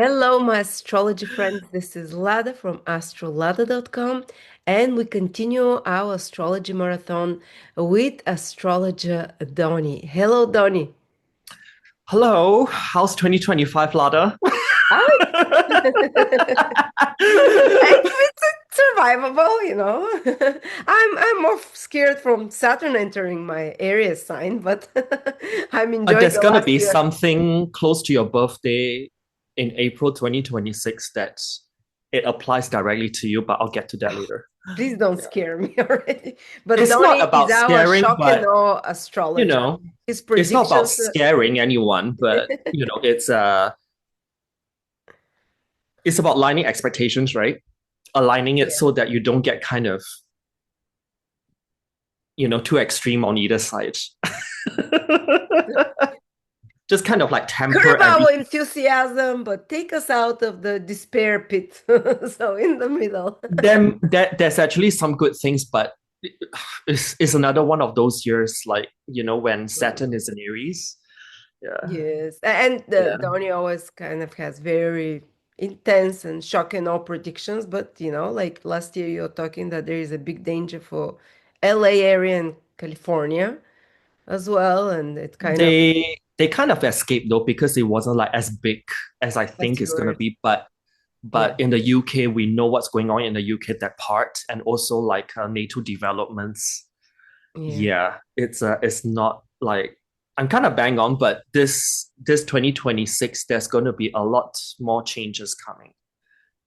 Hello, my astrology friends. This is Lada from astrolada.com, and we continue our astrology marathon with astrologer Donny. Hello, Donny. Hello, how's 2025, Lada? Hi. It's survivable, I'm more scared from Saturn entering my Aries sign, but I'm enjoying There's the gonna last be year. something close to your birthday in April 2026 that it applies directly to you, but I'll get to that later. Please don't Yeah. scare me already. But It's not Donny is about our scaring, shock and but awe you astrologer. know, His it's not about predictions. scaring anyone, but it's about aligning expectations, right? Aligning it Yeah. so that you don't get kind of, too extreme on either side. Just kind of like temper Curb our everything. enthusiasm, but take us out of the despair pit. So in the middle. Then there's actually some good things, but it's another one of those years like when Saturn is in Aries. Yeah, Yes. And yeah. Donny always kind of has very intense and shocking all predictions. But, like last year, you're talking that there is a big danger for LA area and California as well. And it kind of, They kind of escaped though because it wasn't like as big as I that's think it's gonna yours. be. But Yeah. in the UK, we know what's going on in the UK that part, and also like NATO developments. Yeah. Yeah, it's not like I'm kind of bang on, but this 2026, there's gonna be a lot more changes coming.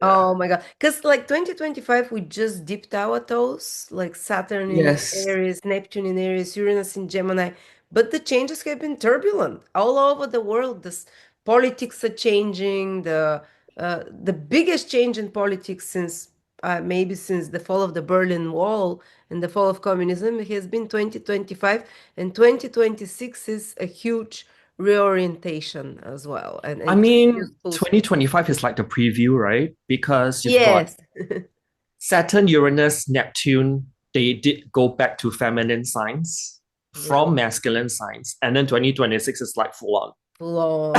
Yeah. Oh my God. Because like 2025, we just dipped our toes, like Saturn in Yes. Aries, Neptune in Aries, Uranus in Gemini. But the changes have been turbulent all over the world. This politics are changing. The biggest change in politics since maybe since the fall of the Berlin Wall and the fall of communism has been 2025, and 2026 is a huge reorientation as well, and I it mean, continues full speed. 2025 is like the preview, right? Because you've got Yes. Saturn, Uranus, Neptune, they did go back to feminine signs Yeah. from masculine signs. And then 2026 is like full on. Full on.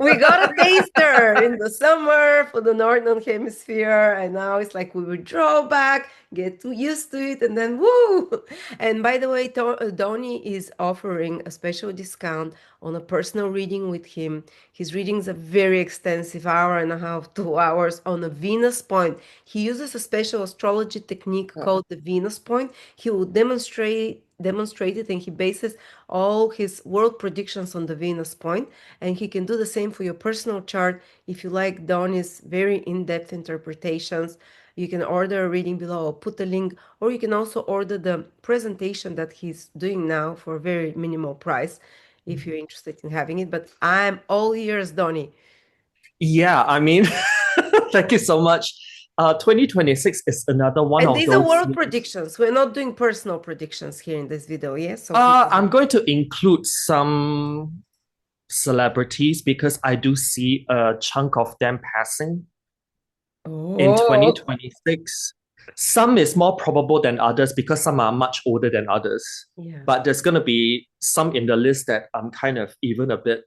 We got a taster in the summer for the Northern Hemisphere, and now it's like we would draw back, get too used to it, and then woo! And by the way, Donny is offering a special discount on a personal reading with him. His readings are very extensive, hour and a half, 2 hours on a Venus point. He uses a special astrology technique called the Venus point. He will demonstrate it, and he bases all his world predictions on the Venus point, and he can do the same for your personal chart. If you like Donny's very in-depth interpretations, you can order a reading below. I'll put the link, or you can also order the presentation that he's doing now for a very minimal price if you're interested in having it. But I'm all ears, Donny. Yeah, I mean, thank you so much. 2026 is another one And of these are those world years. predictions. We're not doing personal predictions here in this video, yes? So people. I'm going to include some celebrities because I do see a chunk of them passing in Oh, 2026. Some is more probable than others because some are much older than others. yeah. But there's going to be some in the list that I'm kind of even a bit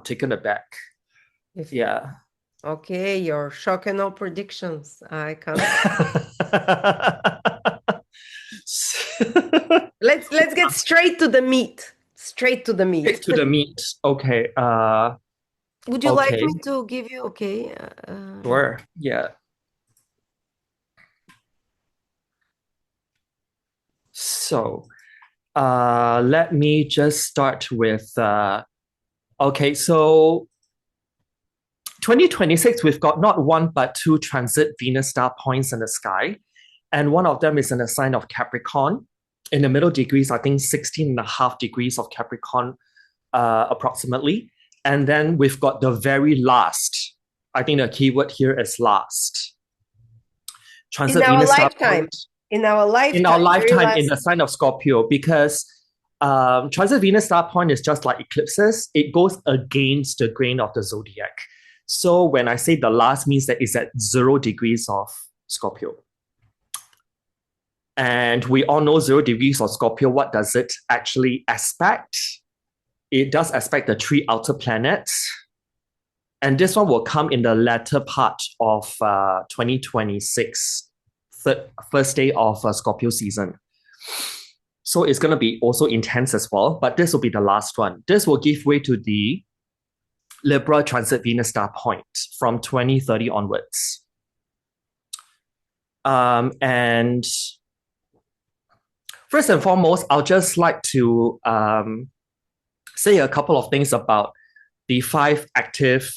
taken aback. If Yeah. Okay, your shock and all predictions. I can't. Let's get straight to the meat. Straight to the meat. Straight to the meat. Okay. Would you like Okay. me to give you? Okay. Sure. Yeah. So, let me just start with okay, so 2026, we've got not one but two transit Venus star points in the sky. And one of them is in the sign of Capricorn. In the middle degrees, I think 16 and a half degrees of Capricorn, approximately. And then we've got the very last. I think the keyword here is last. in Transit our Venus star lifetime. point In our in our lifetime. Very lifetime in last. the sign of Scorpio because transit Venus star point is just like eclipses. It goes against the grain of the zodiac. So when I say the last means that it's at 0 degrees of Scorpio. And we all know 0 degrees of Scorpio. What does it actually aspect? It does aspect the three outer planets. And this one will come in the latter part of 2026, first day of Scorpio season. So it's going to be also intense as well, but this will be the last one. This will give way to the Libra transit Venus star point from 2030 onwards. And first and foremost, I'll just like to say a couple of things about the 5 active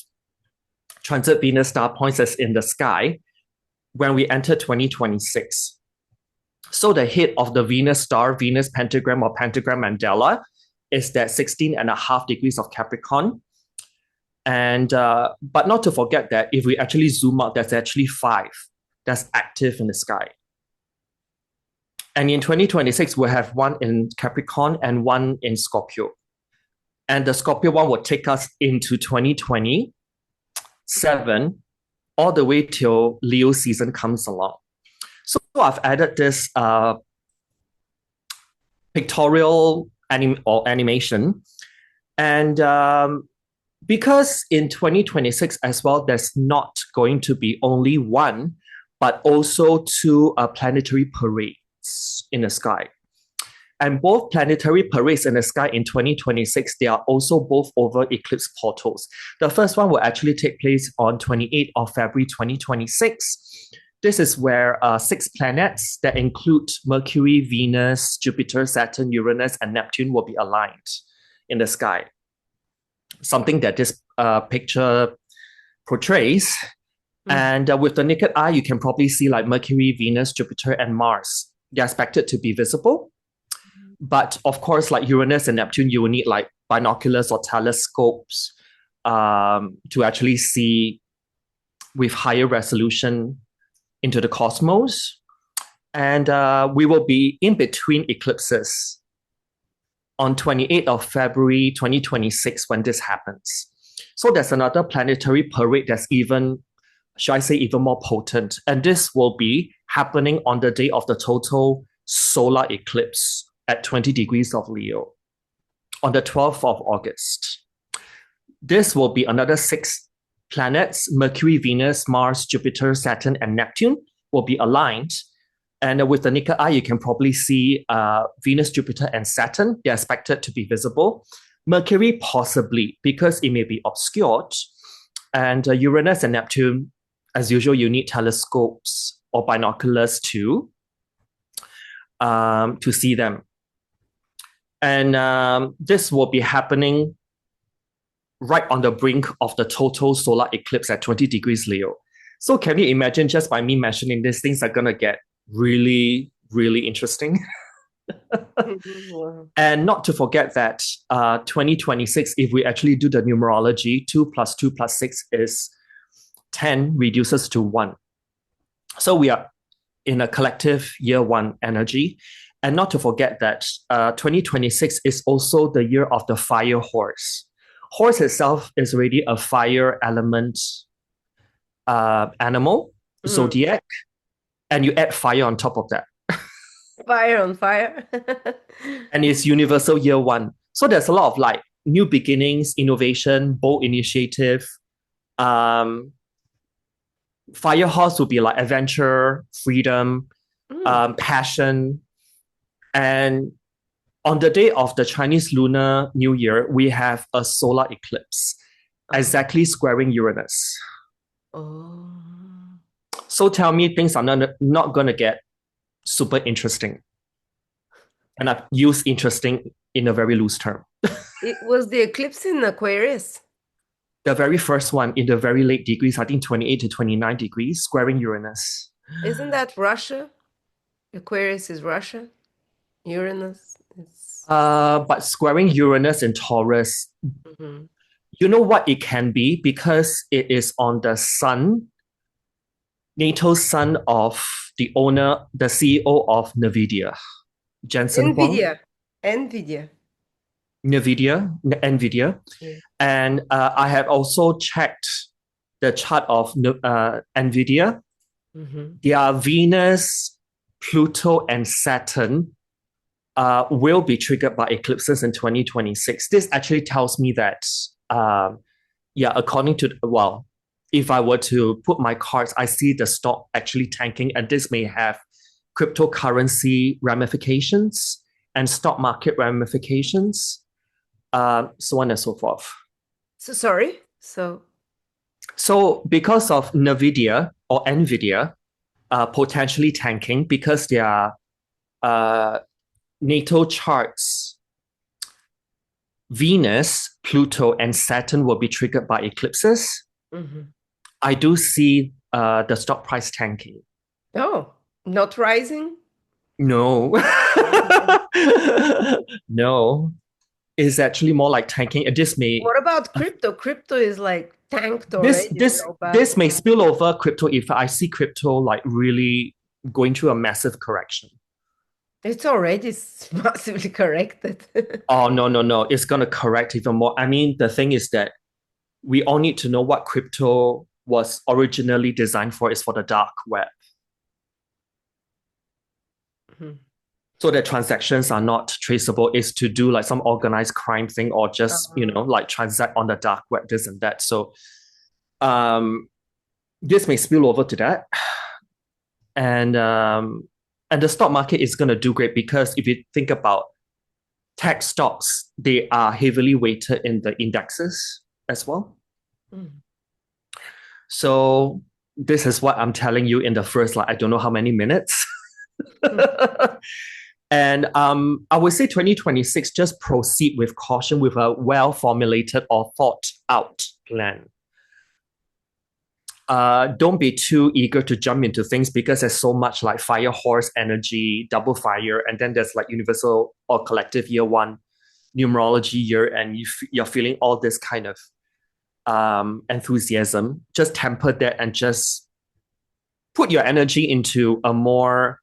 transit Venus star points that's in the sky when we enter 2026. So the head of the Venus star, Venus pentagram or pentagram mandala, is that 16.5 degrees of Capricorn. And but not to forget that if we actually zoom out, there's actually 5 that's active in the sky. And in 2026, we'll have 1 in Capricorn and 1 in Scorpio. And the Scorpio one will take us into 2027, all the way till Leo season comes along. So I've added this pictorial animation. And because in 2026 as well, there's not going to be only 1, but also 2 planetary parades in the sky. And both planetary parades in the sky in 2026, they are also both over eclipse portals. The first one will actually take place on 28th of February 2026. This is where 6 planets that include Mercury, Venus, Jupiter, Saturn, Uranus, and Neptune will be aligned in the sky. Something that this picture portrays. And with the naked eye, you can probably see like Mercury, Venus, Jupiter, and Mars. They're expected to be visible. But of course, like Uranus and Neptune, you will need like binoculars or telescopes to actually see with higher resolution into the cosmos. And we will be in between eclipses on 28th of February 2026 when this happens. So there's another planetary parade that's even, should I say, even more potent. And this will be happening on the day of the total solar eclipse at 20 degrees of Leo on the 12th of August. This will be another 6 planets, Mercury, Venus, Mars, Jupiter, Saturn, and Neptune will be aligned. And with the naked eye, you can probably see Venus, Jupiter, and Saturn. They're expected to be visible. Mercury, possibly, because it may be obscured. And Uranus and Neptune, as usual, you need telescopes or binoculars to see them. And this will be happening right on the brink of the total solar eclipse at 20 degrees Leo. So can you imagine, just by me mentioning this, things are going to get really, really interesting. Wow. And not to forget that 2026, if we actually do the numerology, 2 + 2 + 6 is 10, reduces to 1. So we are in a collective year 1 energy. And not to forget that 2026 is also the year of the fire horse. Horse itself is already a fire element animal, zodiac, and you add fire on top of that. Fire on fire. And it's universal year 1. So there's a lot of like new beginnings, innovation, bold initiative. Fire horse will be like adventure, freedom, passion. And on the day of the Chinese Lunar New Year, we have a solar eclipse, exactly squaring Uranus. Oh. So tell me, things are not going to get super interesting. And I've used interesting in a very loose term. It was the eclipse in Aquarius. The very first one in the very late degrees, I think 28 to 29 degrees, squaring Uranus. Isn't that Russia? Aquarius is Russia. Uranus is... But squaring Uranus and Taurus, you know what it can be? Because it is on the sun, NATO sun of the owner, the CEO of NVIDIA, Jensen Huang. NVIDIA. Yeah. And I have also checked the chart of NVIDIA. Their Venus, Pluto, and Saturn will be triggered by eclipses in 2026. This actually tells me that yeah, according to, well, if I were to put my cards, I see the stock actually tanking, and this may have cryptocurrency ramifications and stock market ramifications, so on and so forth. So sorry. So because of NVIDIA potentially tanking because their NATO charts, Venus, Pluto, and Saturn will be triggered by eclipses. Mhm. I do see the stock price tanking. Oh, not rising? No. No. It's actually more like tanking. What about crypto? Crypto is like tanked this already this so bad. this may spill over crypto if I see crypto like really going through a massive correction. It's already massively corrected. Oh, no, no, no. It's going to correct even more. I mean, the thing is that we all need to know what crypto was originally designed for is for the dark web. Mhm. So that transactions are not traceable, is to do like some organized crime thing or just, Uh, like transact on the dark web, this and that. So this may spill over to that. And the stock market is going to do great because if you think about tech stocks, they are heavily weighted in the indexes as well. mm. So this is what I'm telling you in the first, like, I don't know how many minutes. And I would say 2026, just proceed with caution with a well-formulated or thought-out plan. Don't be too eager to jump into things because there's so much like fire horse energy, double fire, and then there's like universal or collective year one numerology year, and you're feeling all this kind of enthusiasm. Just temper that and just put your energy into a more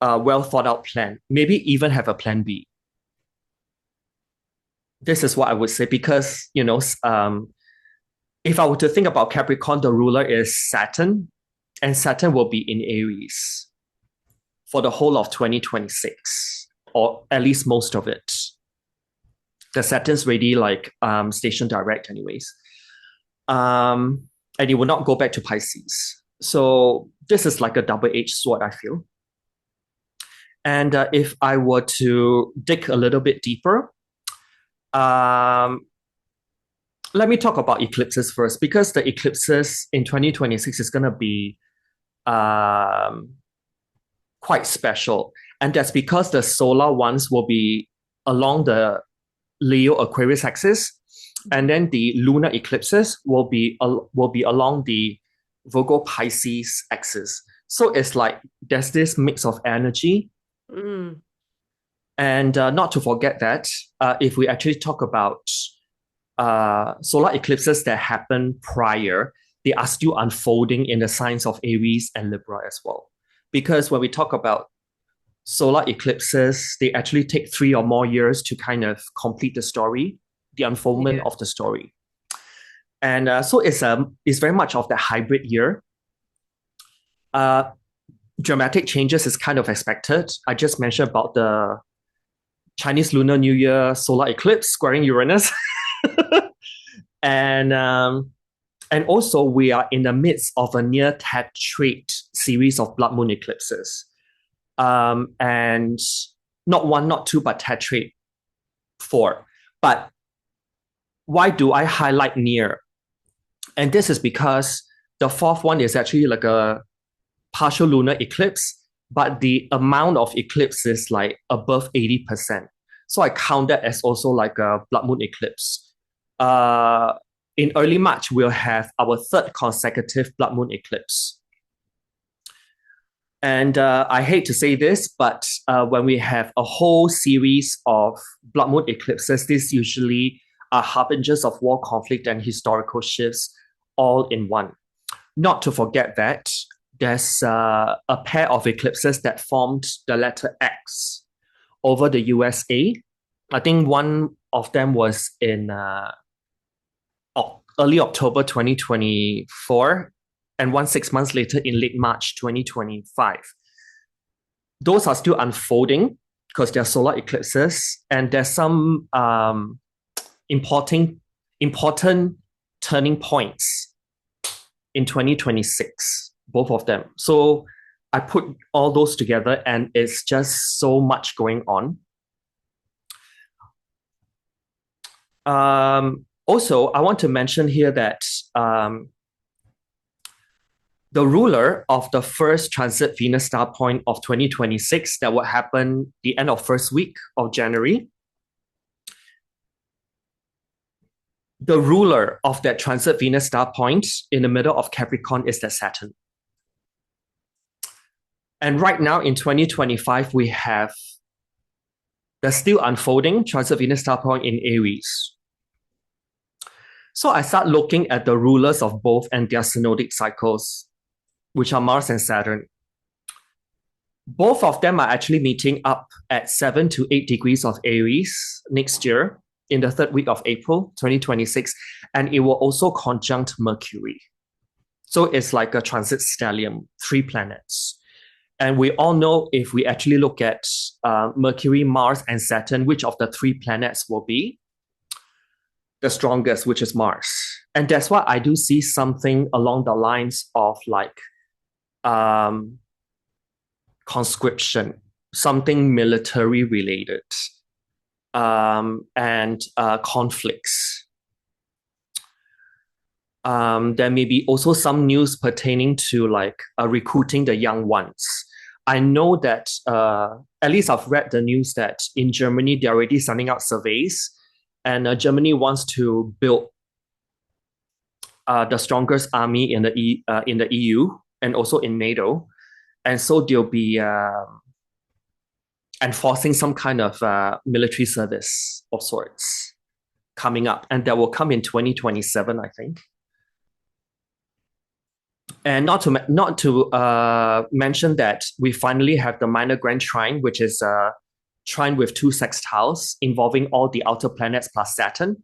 well thought out plan. Maybe even have a plan B. This is what I would say because, if I were to think about Capricorn, the ruler is Saturn, and Saturn will be in Aries for the whole of 2026, or at least most of it. The Saturn's already like station direct, anyways. And it will not go back to Pisces. So this is like a double-edged sword, I feel. And if I were to dig a little bit deeper, let me talk about eclipses first, because the eclipses in 2026 is going to be quite special. And that's because the solar ones will be along the Leo Aquarius axis, and then the lunar eclipses will be along the Virgo Pisces axis. So it's like there's this mix of energy. Mm. And not to forget that if we actually talk about solar eclipses that happen prior, they are still unfolding in the signs of Aries and Libra as well. Because when we talk about solar eclipses, they actually take 3 or more years to kind of complete the story, the unfoldment of the story. And so it's very much of the hybrid year. Dramatic changes is kind of expected. I just mentioned about the Chinese Lunar New Year solar eclipse squaring Uranus. And also we are in the midst of a near tetrade series of blood moon eclipses. And not one, not two, but tetrade 4. But why do I highlight near? And this is because the 4th one is actually like a partial lunar eclipse, but the amount of eclipse is like above 80%. So I count that as also like a blood moon eclipse. In early March, we'll have our 3rd consecutive blood moon eclipse. And I hate to say this, but when we have a whole series of blood moon eclipses, these usually are harbingers of war, conflict, and historical shifts all in one. Not to forget that there's a pair of eclipses that formed the letter X over the USA. I think one of them was in early October 2024, and 6 months later in late March 2025. Those are still unfolding because they're solar eclipses, and there's some important turning points in 2026, both of them. So I put all those together and it's just so much going on. Also, I want to mention here that the ruler of the first transit Venus star point of 2026 that will happen the end of first week of January, the ruler of that transit Venus star point in the middle of Capricorn is the Saturn. And right now in 2025, we have the still unfolding transit Venus star point in Aries. So I start looking at the rulers of both and their synodic cycles, which are Mars and Saturn. Both of them are actually meeting up at 7 to 8 degrees of Aries next year in the third week of April 2026, and it will also conjunct Mercury. So it's like a transit stellium, 3 planets. And we all know if we actually look at Mercury, Mars, and Saturn, which of the 3 planets will be the strongest, which is Mars. And that's why I do see something along the lines of like conscription, something military related, and conflicts. There may be also some news pertaining to like recruiting the young ones. I know that at least I've read the news that in Germany they're already sending out surveys, and Germany wants to build the strongest army in the EU and also in NATO, and so they'll be enforcing some kind of military service of sorts coming up, and that will come in 2027, I think. And not to mention that we finally have the minor grand trine, which is a trine with 2 sextiles involving all the outer planets plus Saturn.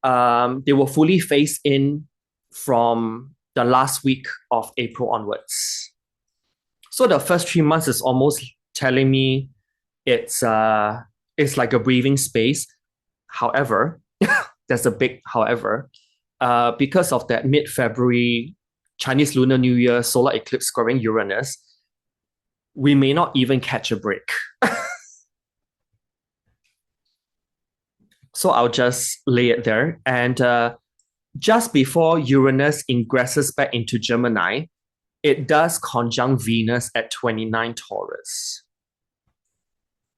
They will fully phase in from the last week of April onwards. So the first 3 months is almost telling me it's like a breathing space. However, there's a big however, because of that mid-February Chinese Lunar New Year solar eclipse squaring Uranus, we may not even catch a break. So I'll just lay it there. And just before Uranus ingresses back into Gemini, it does conjunct Venus at 29 Taurus.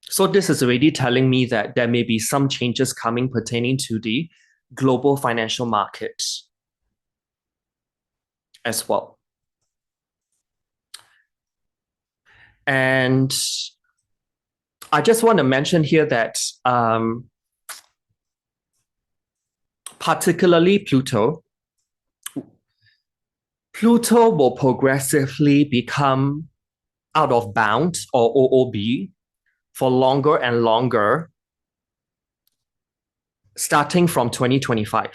So this is already telling me that there may be some changes coming pertaining to the global financial market as well. And I just want to mention here that particularly Pluto will progressively become out of bound or OOB for longer and longer, starting from 2025.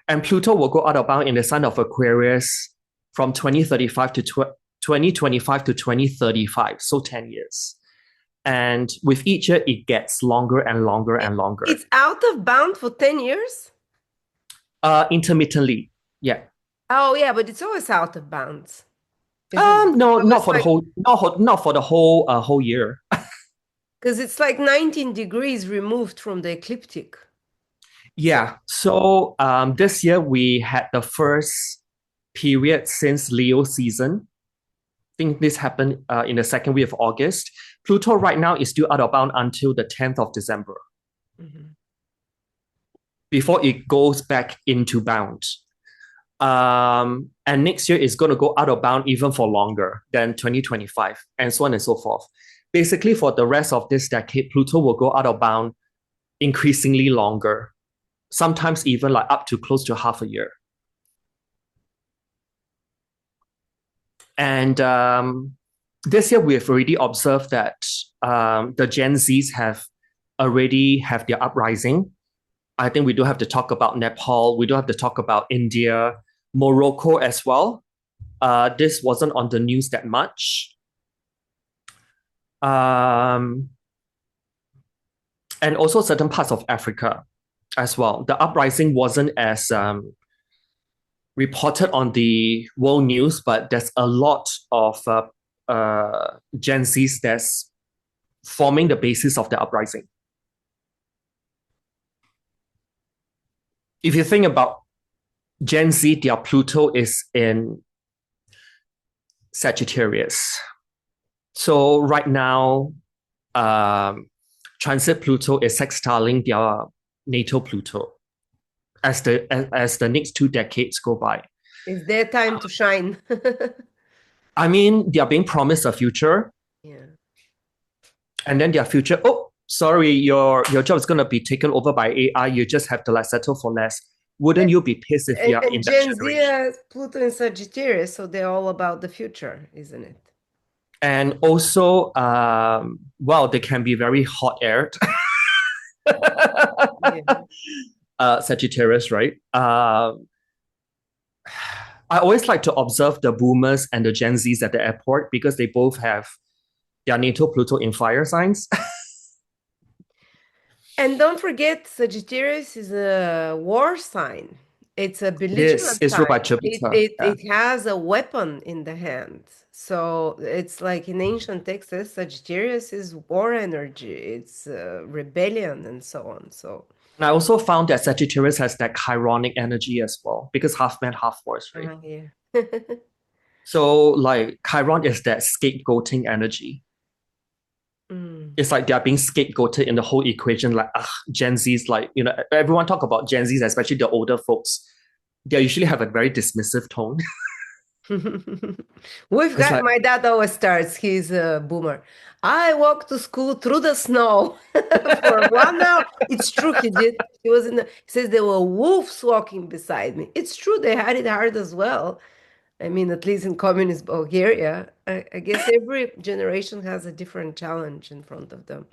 And Pluto will go out of bound in the sign of Aquarius from 2035 to 2035, so 10 years. And with each year, it gets longer and longer and longer. It's out of bound for 10 years? Intermittently, yeah. Oh, yeah, but it's always out of bounds. No, not for the whole year. Because it's like 19 degrees removed from the ecliptic. Yeah. So this year we had the first period since Leo season. I think this happened in the second week of August. Pluto right now is still out of bound until the 10th of December. Mm-hmm. Before it goes back into bound. And next year is going to go out of bound even for longer than 2025, and so on and so forth. Basically, for the rest of this decade, Pluto will go out of bound increasingly longer, sometimes even like up to close to half a year. And this year, we have already observed that the Gen Zs have already have their uprising. I think we do have to talk about Nepal. We do have to talk about India, Morocco as well. This wasn't on the news that much. And also certain parts of Africa. as well. The uprising wasn't as reported on the world news, but there's a lot of Gen Zs that's forming the basis of the uprising. If you think about Gen Z, their Pluto is in Sagittarius. So right now, transit Pluto is sextiling their natal Pluto as the next 2 decades go by. It's their time to shine. I mean, they are being promised a future, Yeah. and then their future. Oh, sorry, your job is gonna be taken over by AI. You just have to like settle for less. Wouldn't you be pissed if you are in And that Gen Z generation? has Pluto and Sagittarius, so they're all about the future, isn't it? And also, well, they can be very hot-aired. Yeah. Sagittarius, right? I always like to observe the boomers and the Gen Zs at the airport because they both have their natal Pluto in fire signs. And don't forget, Sagittarius is a war sign. It's a belligerent It's ruled by sign. It, Jupiter. it, Yeah. it has a weapon in the hand. So it's like in ancient texts, Sagittarius is war energy. It's rebellion and so on. So, And I also found that Sagittarius has that Chironic energy as well because half man, half horse, right? yeah. So like Chiron is that scapegoating energy. Mm. It's like they're being scapegoated in the whole equation. Like, Gen Z's, like, everyone talk about Gen Z's, especially the older folks. They usually have a very dismissive tone. We've It's got like, my dad always starts, he's a boomer. I walked to school through the snow for 1 hour. It's true, he did. He says there were wolves walking beside me. It's true, they had it hard as well. I mean, at least in communist Bulgaria. I guess every generation has a different challenge in front of them.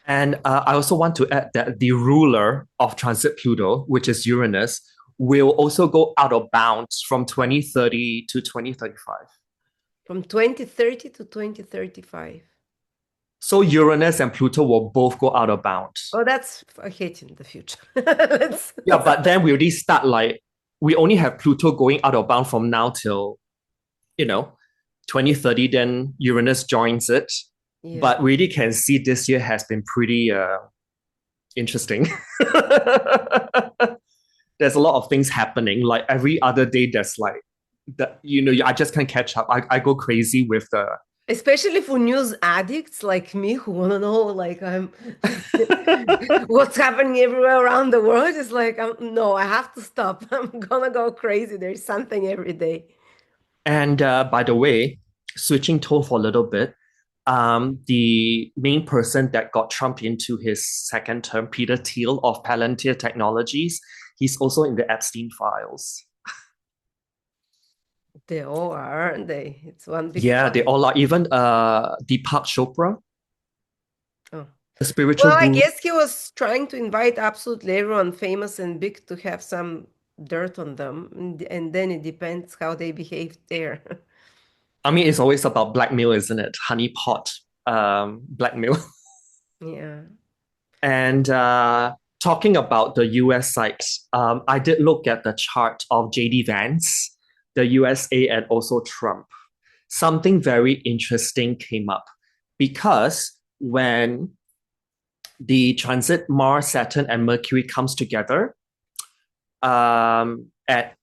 and I also want to add that the ruler of transit Pluto, which is Uranus, will also go out of bounds from 2030 to 2035. From 2030 to 2035. So Uranus and Pluto will both go out of bounds. Oh, that's I hate in the future. Let's, Yeah, but then we already start like we only have Pluto going out of bound from now till you know 2030. Then Uranus joins it, yeah. but we really can see this year has been pretty interesting. There's a lot of things happening. Like every other day, there's like that. I just can't catch up. I go crazy with the. Especially for news addicts like me who want to know like I'm what's happening everywhere around the world. It's like no, I have to stop. I'm gonna go crazy. There's something every day. And by the way, switching tone for a little bit, the main person that got Trump into his second term, Peter Thiel of Palantir Technologies, he's also in the Epstein files. They all are, aren't they? It's one big Yeah, they fun. all are. Even Deepak Chopra, Oh. the spiritual Well, I guru. guess he was trying to invite absolutely everyone famous and big to have some dirt on them, and then it depends how they behave there. I mean, it's always about blackmail, isn't it? Honeypot blackmail. Yeah. And talking about the US side, I did look at the chart of JD Vance, the USA, and also Trump. Something very interesting came up because when the transit Mars, Saturn, and Mercury comes together at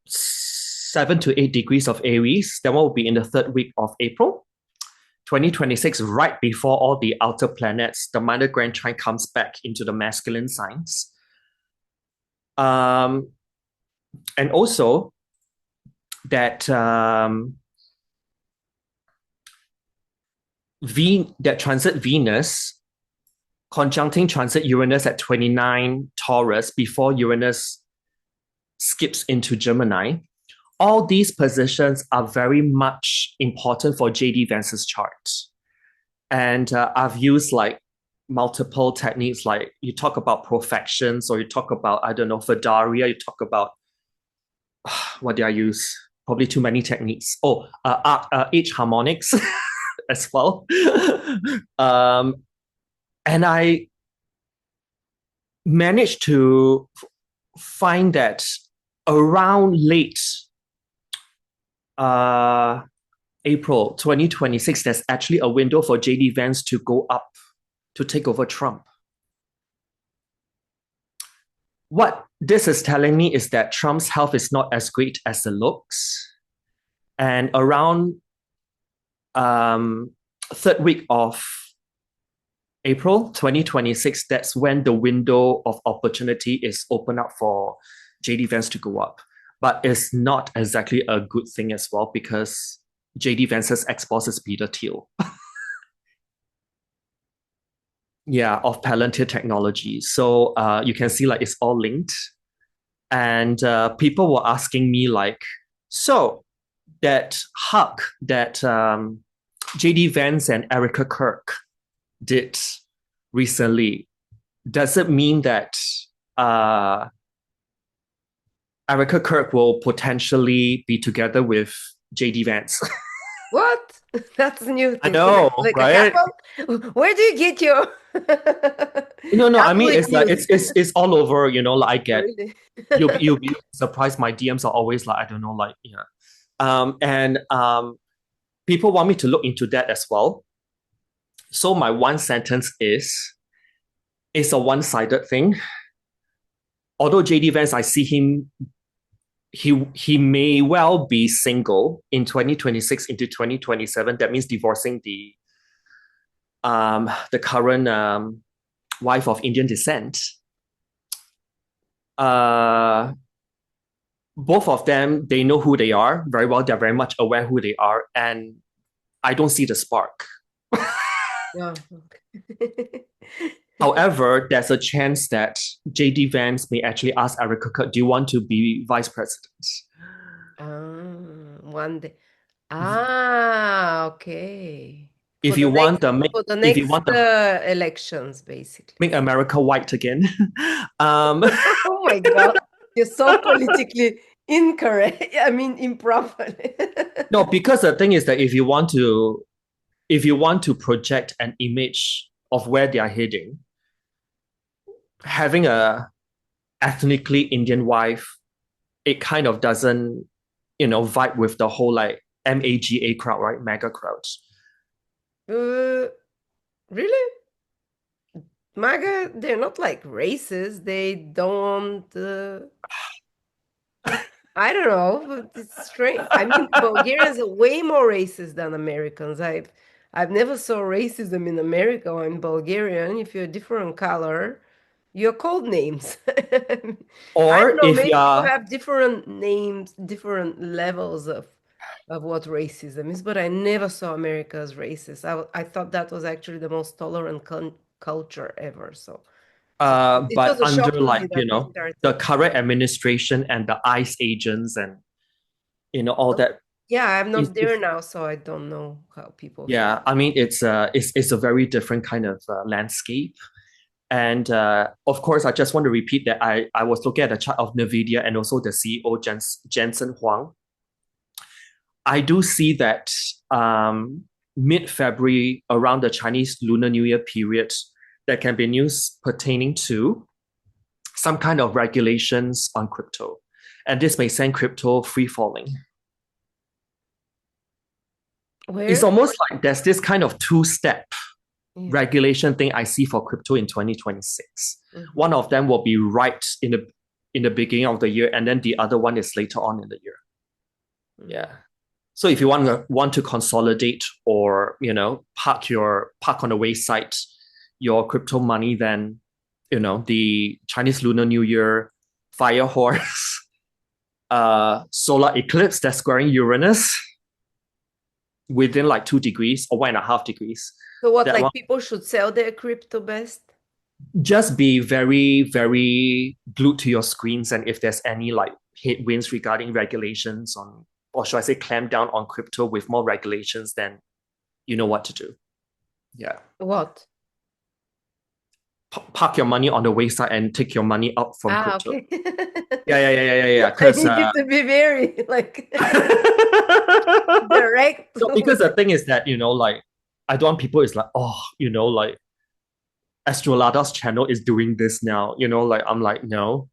7 to 8 degrees of Aries, that one will be in the third week of April. 2026, right before all the outer planets, the minor grand trine comes back into the masculine signs. And also that that transit Venus conjuncting transit Uranus at 29 Taurus before Uranus skips into Gemini. All these positions are very much important for JD Vance's chart. And I've used like multiple techniques, like you talk about profections, or you talk about, I don't know, Fedaria, you talk about, what did I use? Probably too many techniques. Oh, H harmonics as well. And managed to find that around late April 2026, there's actually a window for JD Vance to go up to take over Trump. What this is telling me is that Trump's health is not as great as it looks. And around third week of April 2026, that's when the window of opportunity is open up for JD Vance to go up. But it's not exactly a good thing as well, because JD Vance's ex-boss is Peter Thiel. Yeah, of Palantir Technology. So you can see like it's all linked. And people were asking me like, so that hug that JD Vance and Erica Kirk did recently, does it mean that Erica Kirk will potentially be together with JD Vance? What? That's a new I thing. know, Like a right? couple? Where do you get your No, I mean tabloid it's like news? it's all over, you know, like I get Really? you'll be surprised. My DMs are always like, I don't know, like, yeah. And people want me to look into that as well. So my one sentence is, it's a one-sided thing. Although JD Vance, I see him, he may well be single in 2026 into 2027. That means divorcing the current wife of Indian descent. Both of them, they know who they are very well. They're very much aware who they are, and I don't see the spark. Oh, okay. However, there's a chance that JD Vance may actually ask Erica Kirk, do you want to be vice president? One day. Ah, okay. If you want the For the if you next want to elections, basically. make America white again. um, Oh my God. You're so politically incorrect. I mean, improper. no, because the thing is that if you want to project an image of where they are heading, having a ethnically Indian wife, it kind of doesn't, vibe with the whole like MAGA crowd, right? MAGA crowds. Really? MAGA, they're not like racist. They don't. I don't know, but it's strange. I mean, Bulgarians are way more racist than Americans. I've never saw racism in America or in Bulgarian. If you're a different color, you're called names. I don't Or know, if maybe you you are, have different names, different levels of what racism is, but I never saw America as racist. I thought that was actually the most tolerant culture ever. So it but was a under shock to like, me that they the started. current administration and the ICE agents and, all that. Yeah, I'm It's, not it's, there now, so I don't know how people feel. yeah, I mean, it's a very different kind of landscape. And of course, I just want to repeat that I was looking at the chart of NVIDIA and also the CEO, Jensen Huang. I do see that mid-February, around the Chinese Lunar New Year period, there can be news pertaining to some kind of regulations on crypto. And this may send crypto free-falling. It's Where? almost like there's this kind of two-step Yeah. regulation thing I see for crypto in 2026. Mhm. One of them will be right in the beginning of the year, and then the other one is later on in the year. Yeah. So if you want to consolidate or park on the wayside your crypto money, then the Chinese Lunar New Year fire horse, solar eclipse that's squaring Uranus within like 2 degrees or 1.5 degrees. So what, That like one, people should sell their crypto best? just be very, very glued to your screens, and if there's any like headwinds regarding regulations on, or should I say clamp down on crypto with more regulations, then you know what to do. Yeah. What? Park your money on the wayside and take your money out from crypto. Okay. Yeah. I Because need you to be very like direct. no, because the thing is that like I don't want people is like, oh, like Astrolada's channel is doing this now. Like I'm like, no.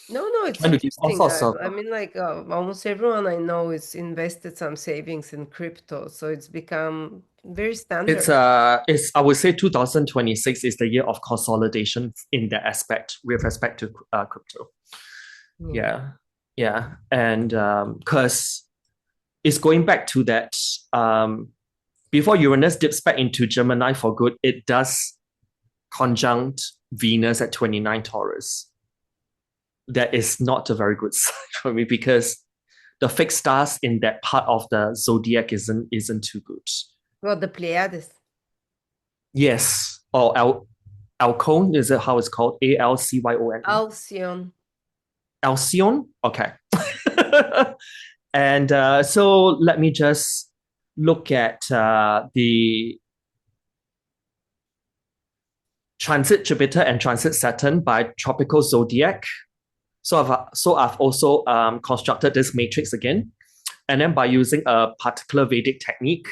No, it's Trying to give all interesting. sorts of I mean, like almost everyone I know is invested some savings in crypto, so it's become very it's standard. I would say 2026 is the year of consolidation in that aspect with respect to crypto. Yeah. Yeah. Yeah. And because it's going back to that before Uranus dips back into Gemini for good, it does conjunct Venus at 29 Taurus. That is not a very good sign for me because the fixed stars in that part of the zodiac isn't too good. Well, the Pleiades. Yes, or Alcyon, is it how it's called? Alcyone. Alcyon. Alcyon? Okay. And so let me just look at the transit Jupiter and transit Saturn by tropical zodiac. So I've also constructed this matrix again. And then by using a particular Vedic technique,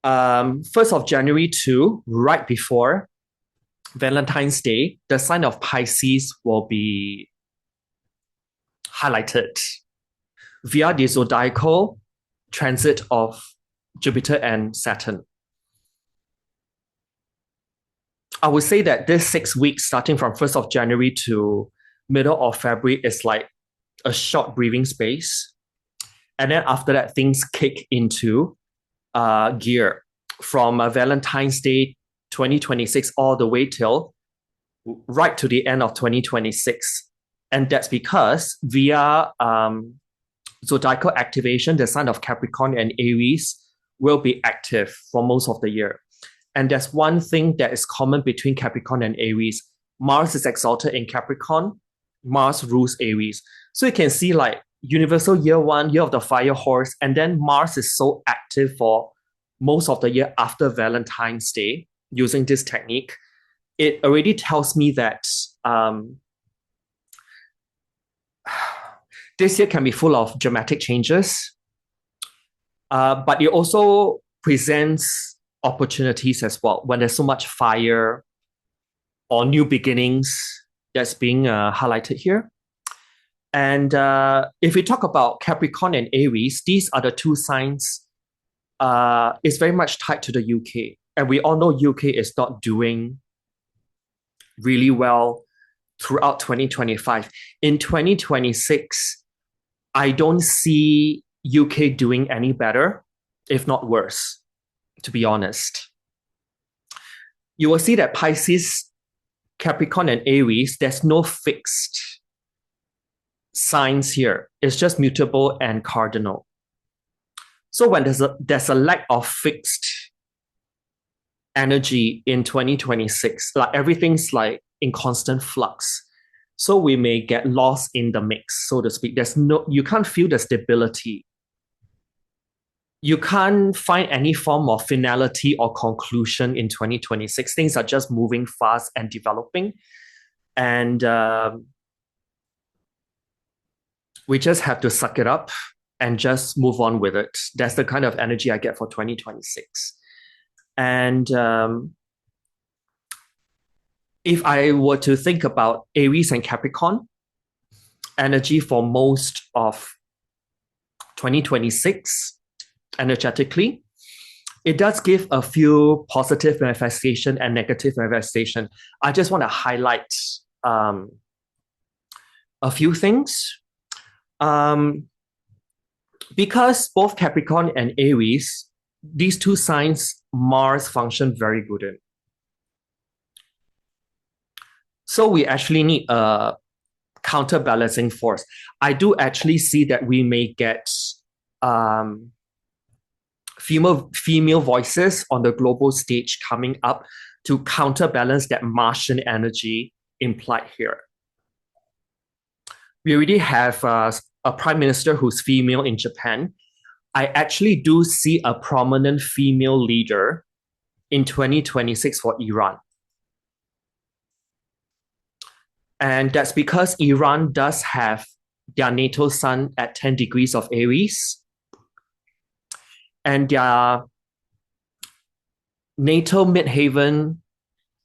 1st of January to right before Valentine's Day, the sign of Pisces will be highlighted via the zodiacal transit of Jupiter and Saturn. I would say that this 6 weeks, starting from 1st of January to middle of February, is like a short breathing space. And then after that, things kick into gear from Valentine's Day 2026 all the way till right to the end of 2026. And that's because via zodiacal activation, the sign of Capricorn and Aries will be active for most of the year. And there's one thing that is common between Capricorn and Aries. Mars is exalted in Capricorn. Mars rules Aries. So you can see like universal year one, year of the fire horse, and then Mars is so active for most of the year after Valentine's Day using this technique. It already tells me that this year can be full of dramatic changes, but it also presents opportunities as well when there's so much fire or new beginnings that's being highlighted here. And if we talk about Capricorn and Aries, these are the two signs. It's very much tied to the UK. And we all know UK is not doing really well throughout 2025. In 2026, I don't see UK doing any better, if not worse, to be honest. You will see that Pisces, Capricorn, and Aries, there's no fixed signs here. It's just mutable and cardinal. So when there's a lack of fixed energy in 2026, like everything's like in constant flux. So we may get lost in the mix, so to speak. You can't feel the stability. You can't find any form of finality or conclusion in 2026. Things are just moving fast and developing. And we just have to suck it up and just move on with it. That's the kind of energy I get for 2026. And if I were to think about Aries and Capricorn, energy for most of 2026, energetically, it does give a few positive manifestation and negative manifestation. I just want to highlight a few things. Because both Capricorn and Aries, these two signs, Mars function very good in. So we actually need a counterbalancing force. I do actually see that we may get female voices on the global stage coming up to counterbalance that Martian energy implied here. We already have a prime minister who's female in Japan. I actually do see a prominent female leader in 2026 for Iran. And that's because Iran does have their natal sun at 10 degrees of Aries. And their NATO midhaven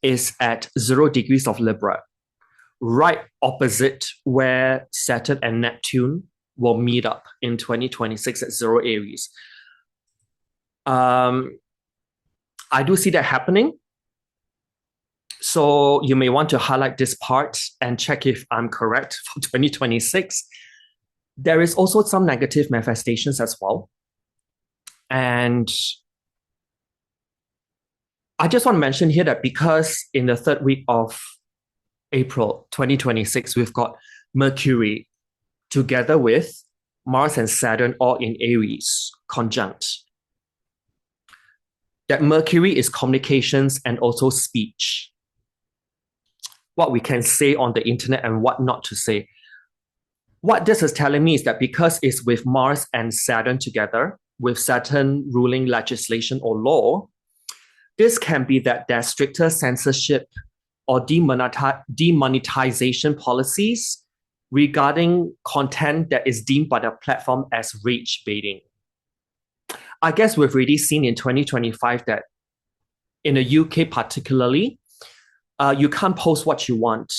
is at 0 degrees of Libra, right opposite where Saturn and Neptune will meet up in 2026 at 0 Aries. I do see that happening. So you may want to highlight this part and check if I'm correct for 2026. There is also some negative manifestations as well. And I just want to mention here that because in the third week of April 2026, we've got Mercury together with Mars and Saturn all in Aries, conjunct. That Mercury is communications and also speech. What we can say on the internet and what not to say. What this is telling me is that because it's with Mars and Saturn together, with Saturn ruling legislation or law, this can be that there's stricter censorship or demonetization policies regarding content that is deemed by the platform as rage baiting. I guess we've already seen in 2025 that in the UK particularly, you can't post what you want.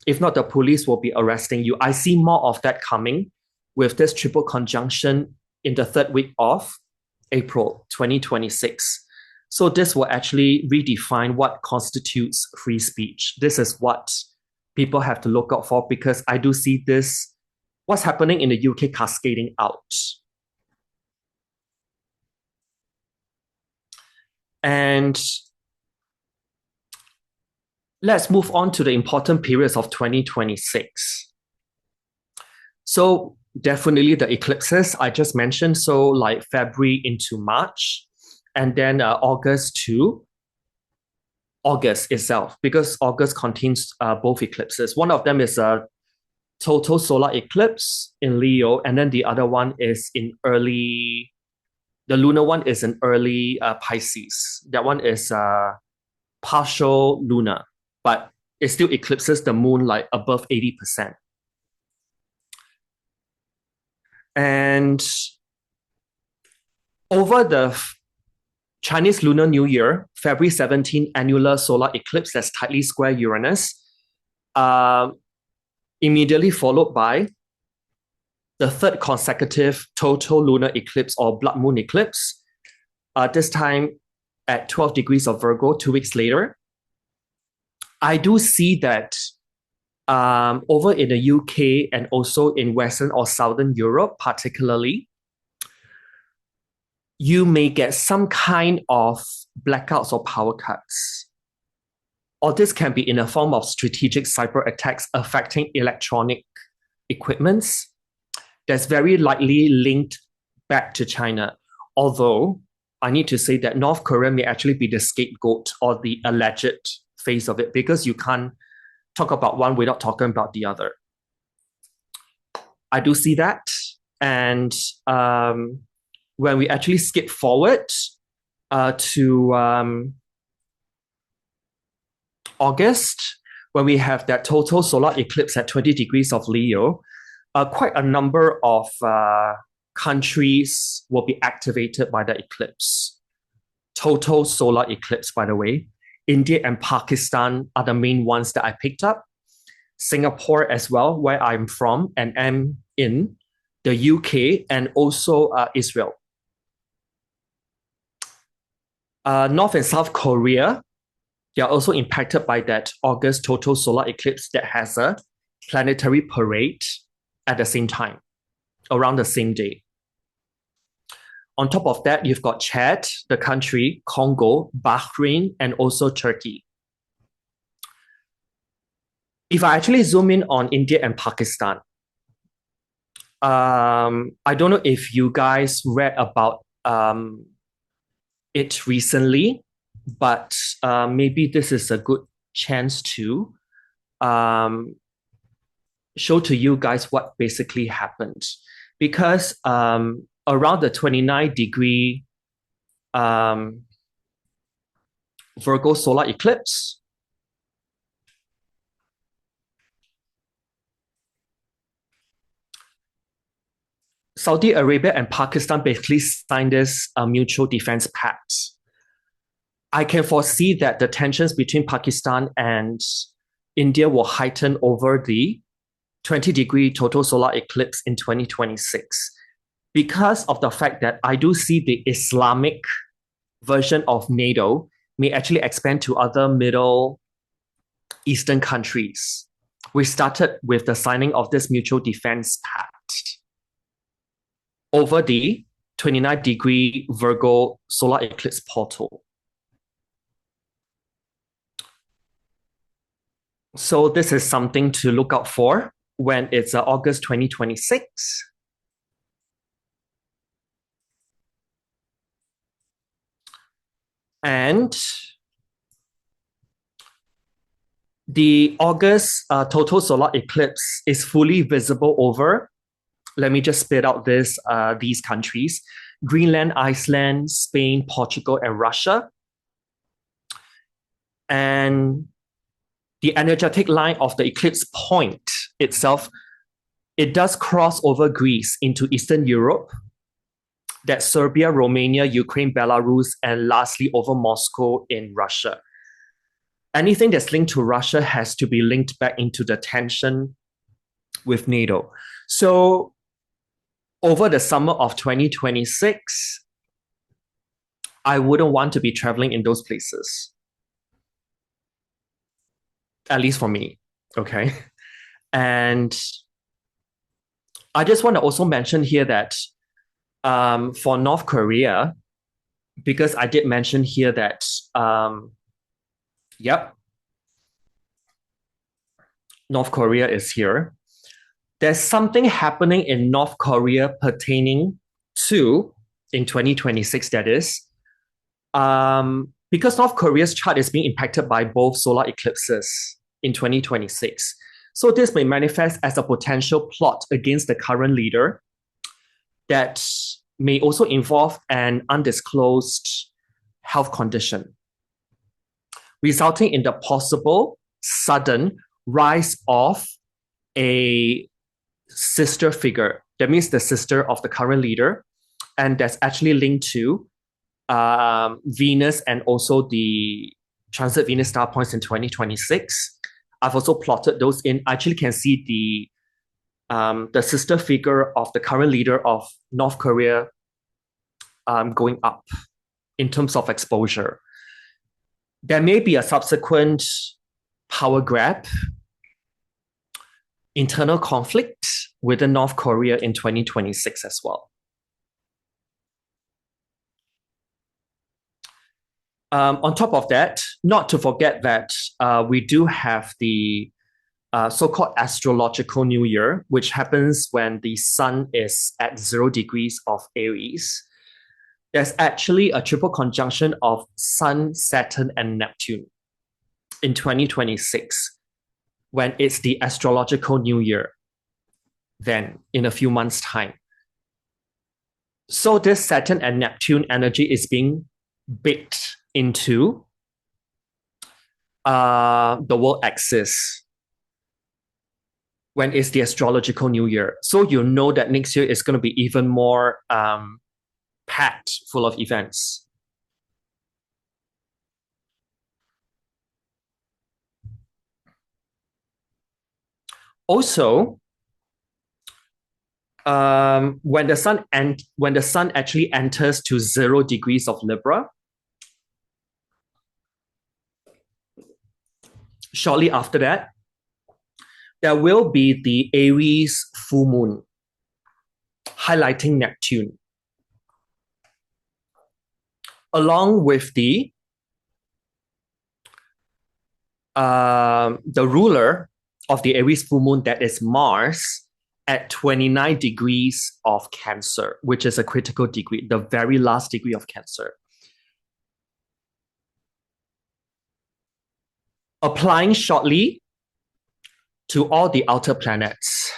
If not, the police will be arresting you. I see more of that coming with this triple conjunction in the third week of April 2026. So this will actually redefine what constitutes free speech. This is what people have to look out for, because I do see this, what's happening in the UK cascading out. And let's move on to the important periods of 2026. So definitely the eclipses I just mentioned. So like February into March, and then August to August itself, because August contains both eclipses. One of them is a total solar eclipse in Leo, and then the other one is in early, the lunar one is in early Pisces. That one is partial lunar, but it still eclipses the moon like above 80%. And over the Chinese Lunar New Year, February 17 annular solar eclipse that's tightly square Uranus, immediately followed by the third consecutive total lunar eclipse or blood moon eclipse, this time at 12 degrees of Virgo 2 weeks later. I do see that over in the UK and also in Western or Southern Europe particularly, you may get some kind of blackouts or power cuts. Or this can be in the form of strategic cyber attacks affecting electronic equipments that's very likely linked back to China. Although I need to say that North Korea may actually be the scapegoat or the alleged face of it, because you can't talk about one without talking about the other. I do see that. And when we actually skip forward to August, when we have that total solar eclipse at 20 degrees of Leo, quite a number of countries will be activated by the eclipse. Total solar eclipse, by the way. India and Pakistan are the main ones that I picked up. Singapore as well, where I'm from and am in, the UK, and also Israel. North and South Korea, they are also impacted by that August total solar eclipse that has a planetary parade at the same time, around the same day. On top of that, you've got Chad, the country, Congo, Bahrain, and also Turkey. If I actually zoom in on India and Pakistan, I don't know if you guys read about it recently, but maybe this is a good chance to show to you guys what basically happened. Because around the 29-degree Virgo solar eclipse, Saudi Arabia and Pakistan basically signed this mutual defense pact. I can foresee that the tensions between Pakistan and India will heighten over the 20-degree total solar eclipse in 2026 because of the fact that I do see the Islamic version of NATO may actually expand to other Middle Eastern countries. We started with the signing of this mutual defense pact over the 29-degree Virgo solar eclipse portal. So this is something to look out for when it's August 2026. And the August total solar eclipse is fully visible over, let me just spit out these countries: Greenland, Iceland, Spain, Portugal, and Russia. And the energetic line of the eclipse point itself, it does cross over Greece into Eastern Europe. That's Serbia, Romania, Ukraine, Belarus, and lastly over Moscow in Russia. Anything that's linked to Russia has to be linked back into the tension with NATO. So over the summer of 2026, I wouldn't want to be traveling in those places. At least for me, okay? And I just want to also mention here that for North Korea, because I did mention here that, North Korea is here. There's something happening in North Korea pertaining to, in 2026, that is, because North Korea's chart is being impacted by both solar eclipses in 2026. So this may manifest as a potential plot against the current leader that may also involve an undisclosed health condition, resulting in the possible sudden rise of a sister figure. That means the sister of the current leader, and that's actually linked to Venus and also the transit Venus star points in 2026. I've also plotted those in. I actually can see the sister figure of the current leader of North Korea going up in terms of exposure. There may be a subsequent power grab, internal conflict within North Korea in 2026 as well. On top of that, not to forget that we do have the so-called astrological new year, which happens when the sun is at 0 degrees of Aries. There's actually a triple conjunction of Sun, Saturn, and Neptune in 2026 when it's the astrological new year, then in a few months' time. So this Saturn and Neptune energy is being baked into the world axis when it's the astrological new year. So you know that next year is going to be even more packed full of events. Also, when the sun actually enters to 0 degrees of Libra, shortly after that, there will be the Aries full moon, highlighting Neptune, along with the ruler of the Aries full moon, that is Mars, at 29 degrees of Cancer, which is a critical degree, the very last degree of Cancer. Applying shortly to all the outer planets.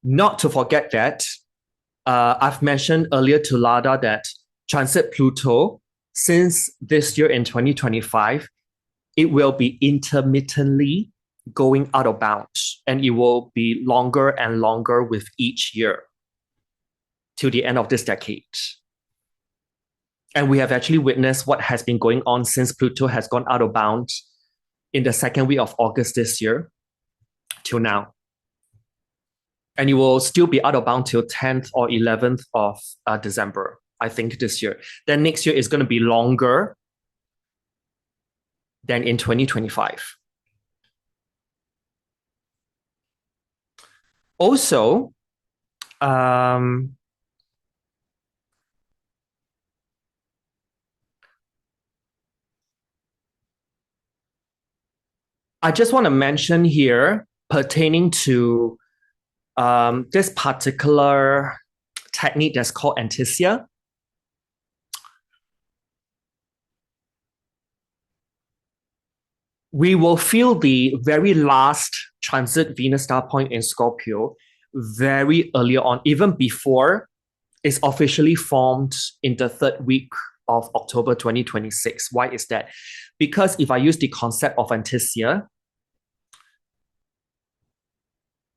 Not to forget that, I've mentioned earlier to Lada that transit Pluto, since this year in 2025, it will be intermittently going out of bounds, and it will be longer and longer with each year till the end of this decade. And we have actually witnessed what has been going on since Pluto has gone out of bound in the second week of August this year till now. And it will still be out of bound till 10th or 11th of December, I think, this year. Then next year is going to be longer than in 2025. Also, I just want to mention here pertaining to this particular technique that's called anticia. We will feel the very last transit Venus star point in Scorpio very early on, even before it's officially formed in the third week of October 2026. Why is that? Because if I use the concept of anticia,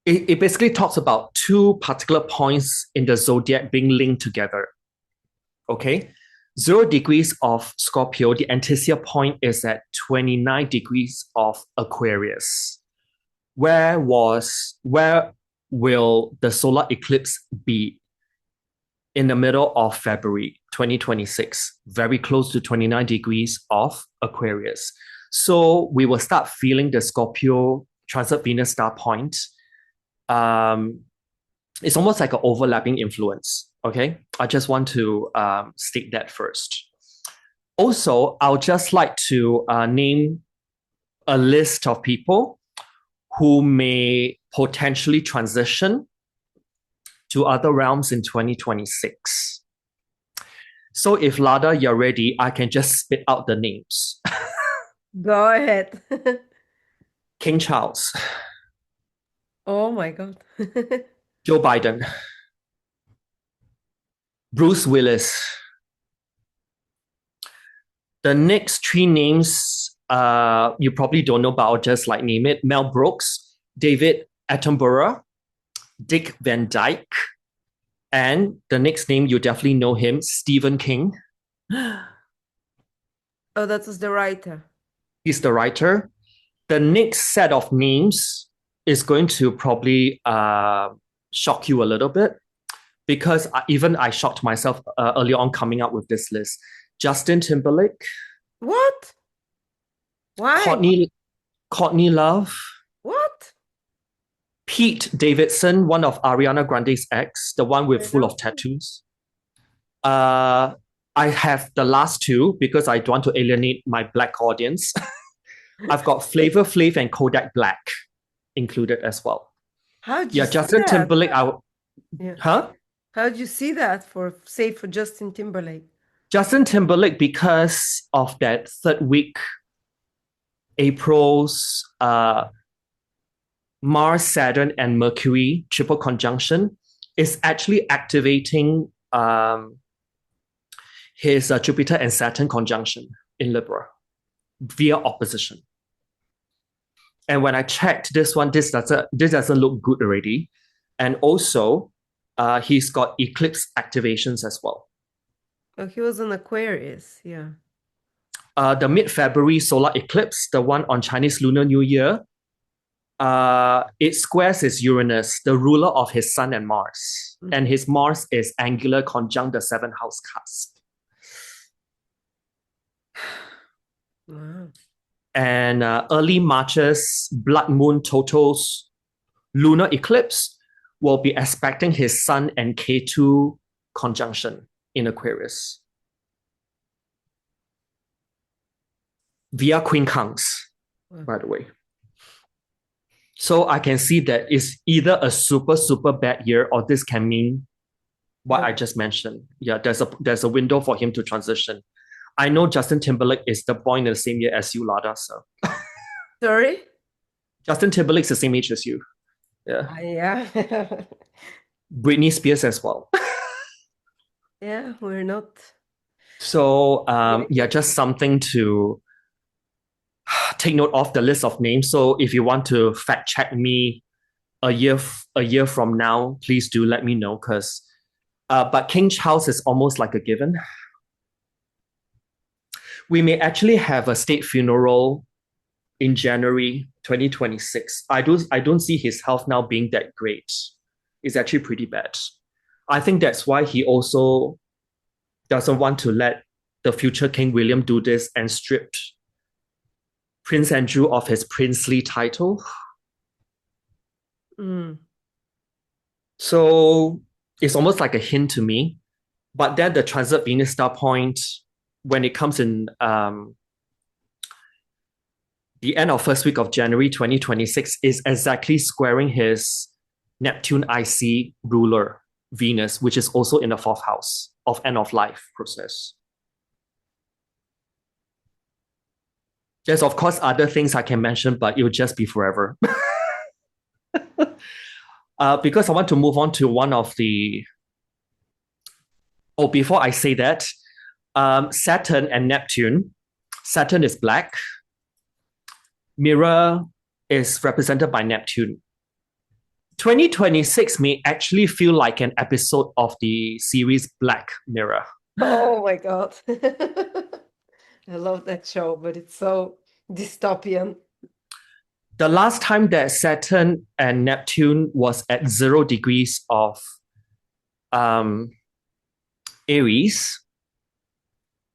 it basically talks about two particular points in the zodiac being linked together. Okay? 0 degrees of Scorpio, the anticia point is at 29 degrees of Aquarius. Where will the solar eclipse be? In the middle of February 2026, very close to 29 degrees of Aquarius. So we will start feeling the Scorpio transit Venus star point. It's almost like an overlapping influence. Okay, I just want to state that first. Also, I'll just like to name a list of people who may potentially transition to other realms in 2026. So if Lada, you're ready, I can just spit out the names. Go ahead. King Charles. Oh my God. Joe Biden. Bruce Willis. The next three names, you probably don't know, but I'll just like name it. Mel Brooks, David Attenborough, Dick Van Dyke, and the next name, you definitely know him, Stephen King. Oh, that was the writer. He's the writer. The next set of names is going to probably shock you a little bit because even I shocked myself earlier on coming up with this list. Justin Timberlake. What? Why? Courtney Love. What? Pete Davidson, one of Ariana Grande's ex, the one with full of tattoos. I have the last two because I don't want to alienate my Black audience. I've got Flavor Flav and Kodak Black included as well. How'd you see Justin that? Timberlake. Yeah. Huh? How'd you see that for Justin Timberlake? Justin Timberlake, because of that third week, April's Mars, Saturn, and Mercury triple conjunction is actually activating his Jupiter and Saturn conjunction in Libra via opposition. And when I checked this one, this doesn't look good already. And also, he's got eclipse activations as well. Oh, he was an Aquarius, yeah. The mid-February solar eclipse, the one on Chinese Lunar New Year, it squares his Uranus, the ruler of his Sun and Mars. Mm-hmm. And his Mars is angular conjunct the 7th house cusp. Wow. And early March's blood moon totals lunar eclipse will be expecting his Sun and K2 conjunction in Aquarius via quincunx, by the way. So I can see that it's either a super, super bad year or this can mean what I just mentioned. Yeah, there's a window for him to transition. I know Justin Timberlake is the born in the same year as you, Lada. So, sorry? Justin Timberlake's the same age as you. Yeah. Yeah. Britney Spears as well. Yeah, we're not. So, yeah, just something to take note of the list of names. So, if you want to fact check me a year from now, please do let me know. But King Charles is almost like a given. We may actually have a state funeral in January 2026. I don't see his health now being that great. It's actually pretty bad. I think that's why he also doesn't want to let the future King William do this and strip Prince Andrew of his princely title. So it's almost like a hint to me. But then the transit Venus star point, when it comes in the end of first week of January 2026, is exactly squaring his Neptune IC ruler, Venus, which is also in the fourth house of end of life process. There's, of course, other things I can mention, but it will just be forever. Because I want to move on to one of the... Oh, before I say that, Saturn and Neptune. Saturn is black. Mirror is represented by Neptune. 2026 may actually feel like an episode of the series Black Mirror. Oh my God. I love that show, but it's so dystopian. The last time that Saturn and Neptune was at 0 degrees of Aries.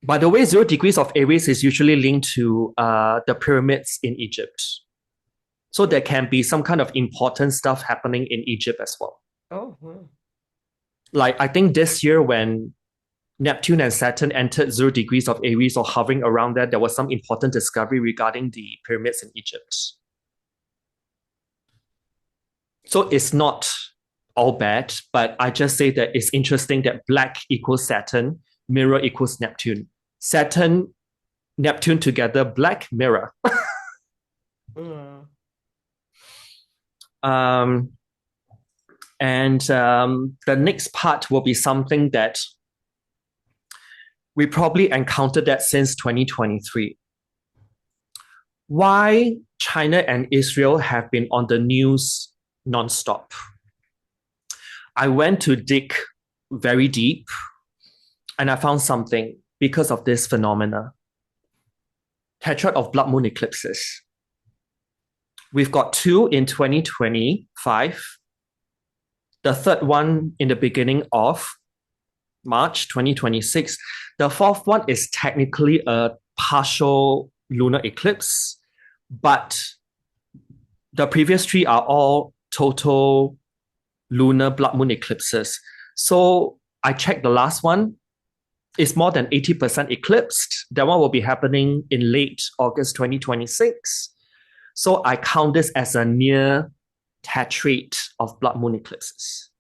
By the way, 0 degrees of Aries is usually linked to the pyramids in Egypt. So there can be some kind of important stuff happening in Egypt as well. Oh, wow. Like, I think this year when Neptune and Saturn entered 0 degrees of Aries or hovering around there was some important discovery regarding the pyramids in Egypt. So it's not all bad, but I just say that it's interesting that black equals Saturn, mirror equals Neptune. Saturn, Neptune together, black mirror. And the next part will be something that we probably encountered that since 2023. Why China and Israel have been on the news nonstop. I went to dig very deep and I found something because of this phenomena. Tetrad of blood moon eclipses. We've got 2 in 2025. The third one in the beginning of March 2026. The fourth one is technically a partial lunar eclipse, but the previous 3 are all total lunar blood moon eclipses. So I checked the last one. It's more than 80% eclipsed. That one will be happening in late August 2026. So I count this as a near tetrad of blood moon eclipses.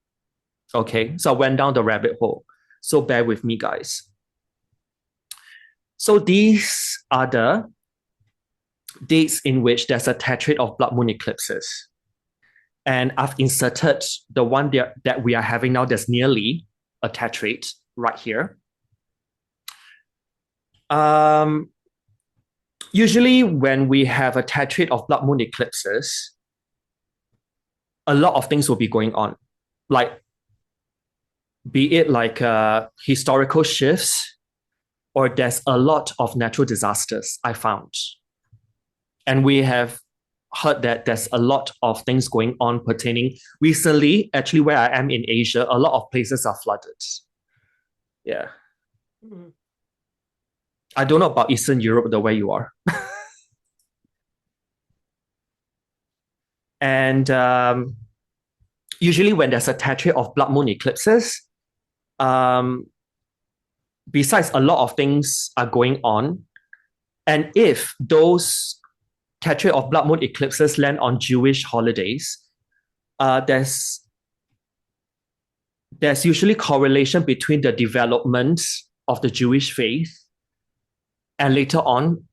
Okay, so I went down the rabbit hole. So bear with me, guys. So these are the dates in which there's a tetrad of blood moon eclipses. And I've inserted the one that we are having now that's nearly a tetrad right here. Usually when we have a tetrad of blood moon eclipses, a lot of things will be going on. Like, be it like historical shifts, or there's a lot of natural disasters I found. And we have heard that there's a lot of things going on pertaining. Recently, actually, where I am in Asia, a lot of places are flooded. Yeah. I don't know about Eastern Europe, the way you are. And usually when there's a tetrad of blood moon eclipses, besides a lot of things are going on, and if those tetrad of blood moon eclipses land on Jewish holidays, there's usually correlation between the development of the Jewish faith and later on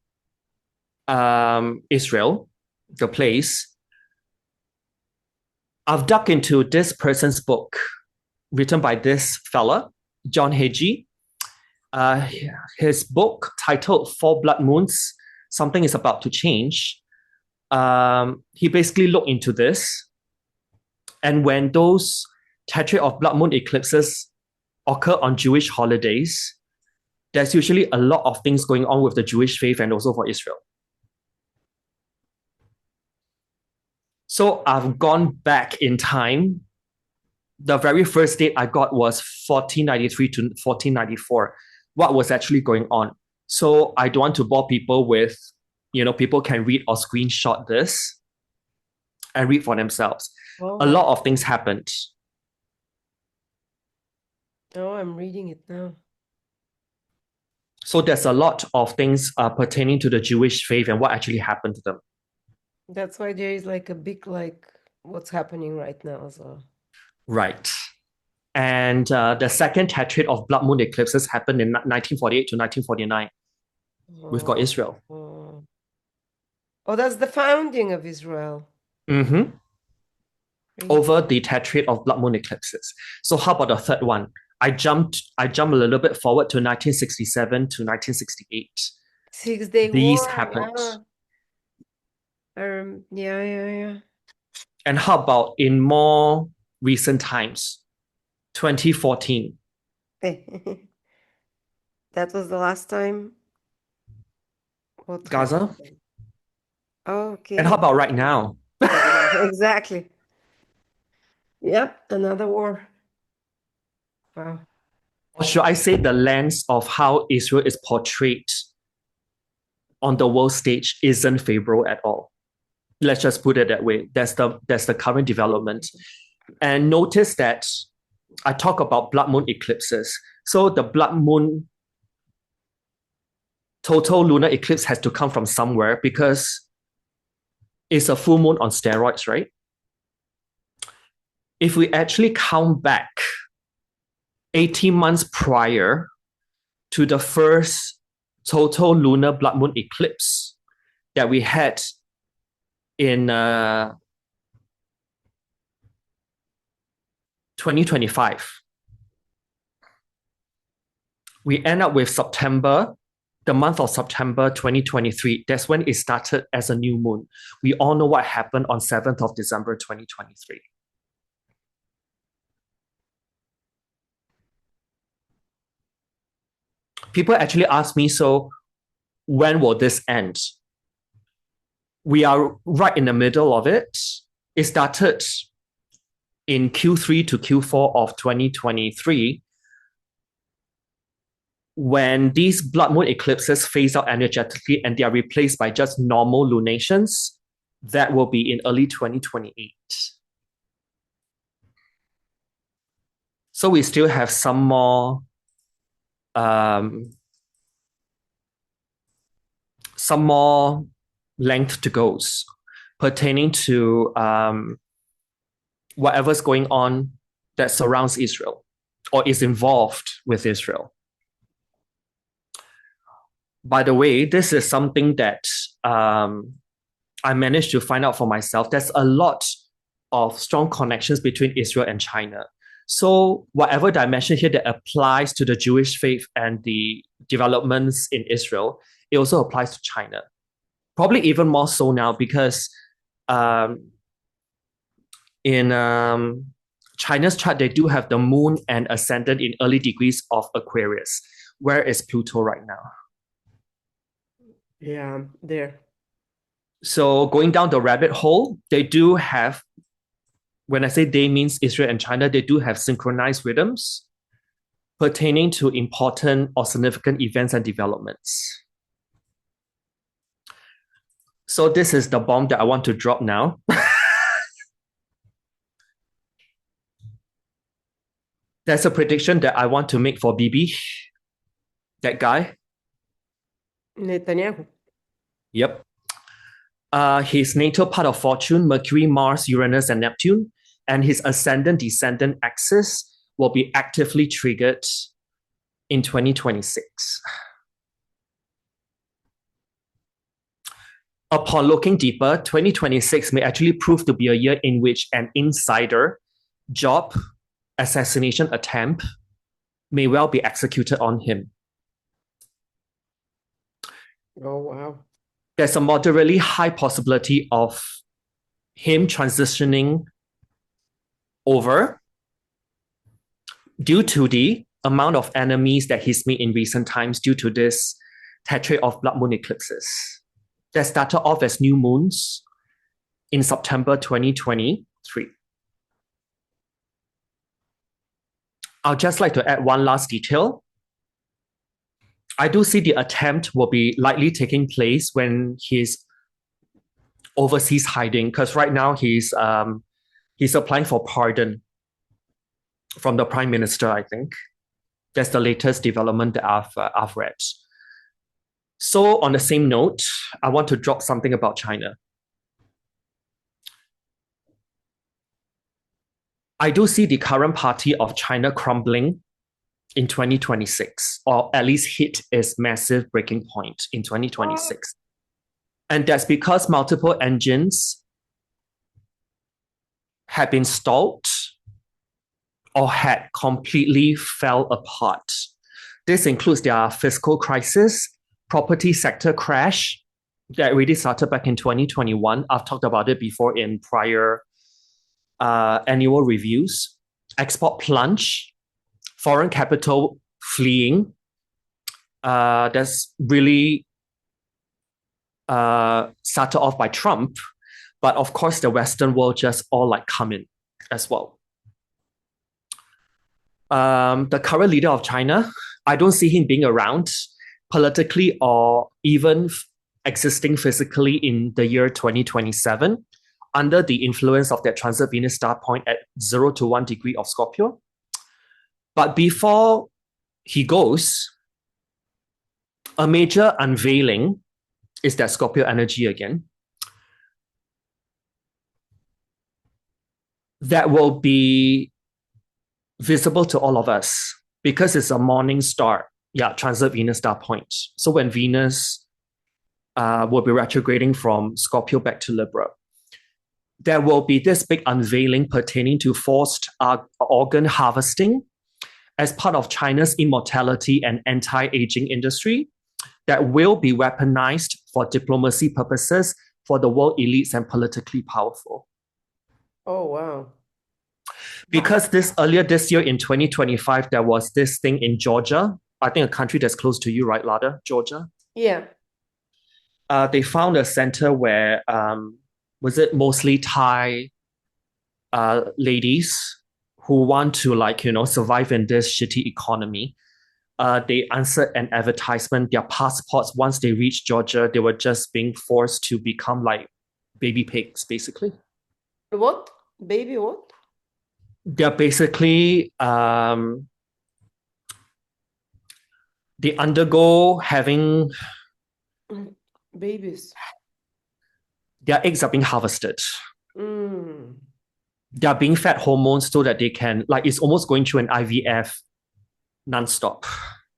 Israel, the place. I've dug into this person's book written by this fella, John Hagee. His book titled Four Blood Moons, Something is About to Change. He basically looked into this. And when those tetrad of blood moon eclipses occur on Jewish holidays, there's usually a lot of things going on with the Jewish faith and also for Israel. So I've gone back in time. The very first date I got was 1493 to 1494. What was actually going on? So I don't want to bore people with, people can read or screenshot this and read for themselves. Oh, a lot of things happened. Oh, I'm reading it now. So there's a lot of things pertaining to the Jewish faith and what actually happened to them. That's why there is like a big, like, what's happening right now as well. Right. And the second tetrad of blood moon eclipses happened in 1948 to 1949. We've got Israel. Oh, that's the founding of Israel. Mm-hmm. Over the tetrad of blood moon eclipses. So how about the third one? I jumped a little bit forward to 1967 to 1968. 6-day These war. happened. Yeah. And how about in more recent times? 2014. That was the last time. What Gaza. happened? Oh, okay. And how about right now? Exactly. Yep, another war. Wow. Or should I say the lens of how Israel is portrayed on the world stage isn't favorable at all. Let's just put it that way. That's the current development. And notice that I talk about blood moon eclipses. So the blood moon total lunar eclipse has to come from somewhere because it's a full moon on steroids, right? If we actually count back 18 months prior to the first total lunar blood moon eclipse that we had in 2025, we end up with September, the month of September 2023. That's when it started as a new moon. We all know what happened on 7th of December 2023. People actually ask me, so when will this end? We are right in the middle of it. It started in Q3 to Q4 of 2023 when these blood moon eclipses phase out energetically and they are replaced by just normal lunations. That will be in early 2028. So we still have some more length to go pertaining to whatever's going on that surrounds Israel or is involved with Israel. By the way, this is something that I managed to find out for myself. There's a lot of strong connections between Israel and China. So whatever dimension here that applies to the Jewish faith and the developments in Israel, it also applies to China. Probably even more so now because in China's chart, they do have the moon and ascendant in early degrees of Aquarius. Where is Pluto right now? Yeah, there. So going down the rabbit hole, they do have, when I say they means Israel and China, they do have synchronized rhythms pertaining to important or significant events and developments. So this is the bomb that I want to drop now. There's a prediction that I want to make for Bibi, that guy. Netanyahu. Yep. His NATO part of fortune, Mercury, Mars, Uranus, and Neptune, and his ascendant-descendant axis will be actively triggered in 2026. Upon looking deeper, 2026 may actually prove to be a year in which an insider job assassination attempt may well be executed on him. Oh, wow. There's a moderately high possibility of him transitioning over due to the amount of enemies that he's made in recent times due to this tetrad of blood moon eclipses that started off as new moons in September 2023. I'd just like to add one last detail. I do see the attempt will be likely taking place when he's overseas hiding, because right now he's applying for pardon from the Prime Minister, I think. That's the latest development that I've read. So on the same note, I want to drop something about China. I do see the current party of China crumbling in 2026, or at least hit its massive breaking point in 2026. And that's because multiple engines had been stalled or had completely fell apart. This includes their fiscal crisis, property sector crash that already started back in 2021. I've talked about it before in prior annual reviews. Export plunge, foreign capital fleeing. That's really started off by Trump, but of course the Western world just all like come in as well. The current leader of China, I don't see him being around politically or even existing physically in the year 2027 under the influence of that transit Venus star point at 0 to 1 degree of Scorpio. But before he goes, a major unveiling is that Scorpio energy again. That will be visible to all of us because it's a morning star. Yeah, transit Venus star point. So when Venus will be retrograding from Scorpio back to Libra, there will be this big unveiling pertaining to forced organ harvesting as part of China's immortality and anti-aging industry that will be weaponized for diplomacy purposes for the world elites and politically powerful. Oh, wow. Because earlier this year in 2025, there was this thing in Georgia, I think a country that's close to you, right, Lada? Georgia? Yeah. They found a center where, was it mostly Thai ladies who want to survive in this shitty economy. They answered an advertisement. Their passports, once they reached Georgia, they were just being forced to become like baby pigs, basically. What? Baby what? They're basically, they undergo having... Babies. Their eggs are being harvested. They're being fed hormones so that they can, it's almost going through an IVF nonstop.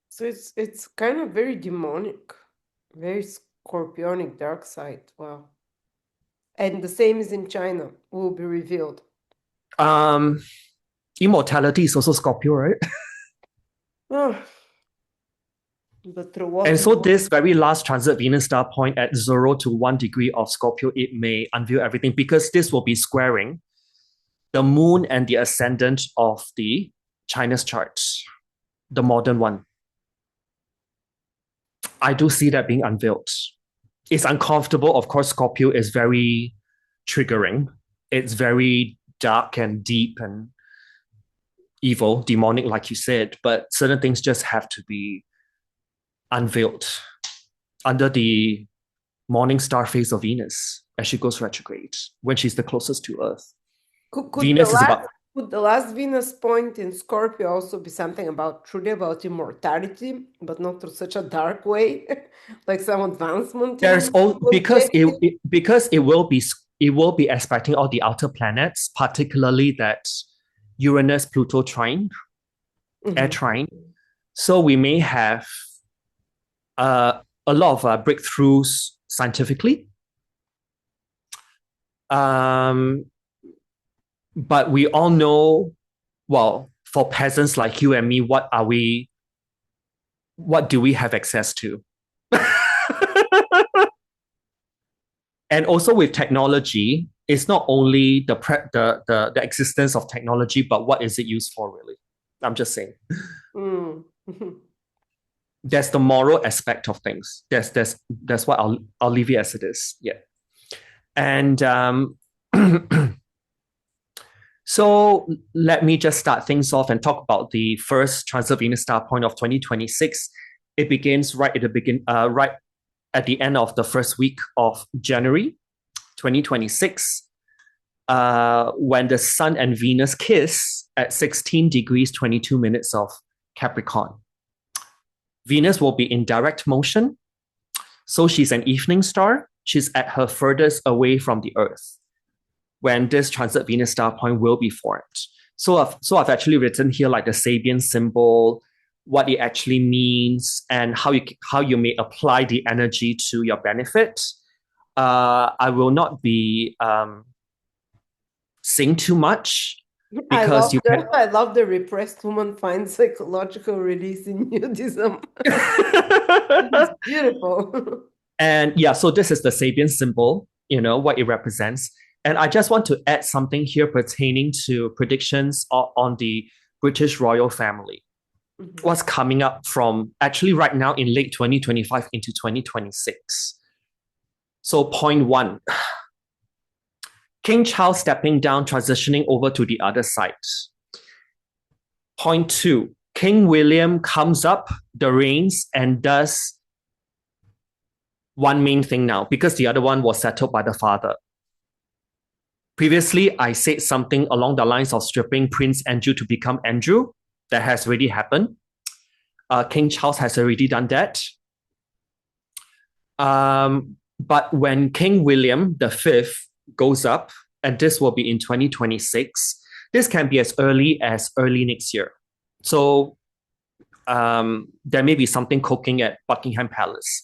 So it's kind of very demonic, very scorpionic, dark side. Wow. And the same is in China, will be revealed. Immortality is also Scorpio, right? Oh. But through what? And so this very last transit Venus star point at 0 to 1 degree of Scorpio, it may unveil everything because this will be squaring the moon and the ascendant of the China's chart, the modern one. I do see that being unveiled. It's uncomfortable. Of course, Scorpio is very triggering. It's very dark and deep and evil, demonic, like you said, but certain things just have to be unveiled under the morning star phase of Venus as she goes retrograde, when she's the closest to Earth. Could the last Venus point in Scorpio also be something truly about immortality, but not through such a dark way, like some advancement? There's because it will be aspecting all the outer planets, particularly that Uranus Pluto trine, air trine. So we may have a lot of breakthroughs scientifically. But we all know, well, for peasants like you and me, what do we have access to? And also with technology, it's not only the existence of technology, but what is it used for, really? I'm just saying. Mm. There's the moral aspect of things. That's what I'll leave it as it is. Yeah. And so let me just start things off and talk about the first transit Venus star point of 2026. It begins right at the end of the first week of January 2026, when the Sun and Venus kiss at 16 degrees 22 minutes of Capricorn. Venus will be in direct motion, so she's an evening star. She's at her furthest away from the Earth when this transit Venus star point will be formed. So I've actually written here like the Sabian symbol, what it actually means, and how you may apply the energy to your benefit. I will not be saying too much because I love the repressed woman finds psychological release in nudism. It's beautiful. And yeah, so this is the Sabian symbol, what it represents. And I just want to add something here pertaining to predictions on the British royal family. Mm-hmm. What's coming up from actually right now in late 2025 into 2026. So point 1, King Charles stepping down, transitioning over to the other side. Point 2, King William comes up the reins and does one main thing now, because the other one was settled by the father. Previously, I said something along the lines of stripping Prince Andrew to become Andrew. That has already happened. King Charles has already done that. But when King William V goes up, and this will be in 2026, this can be as early next year. So there may be something cooking at Buckingham Palace.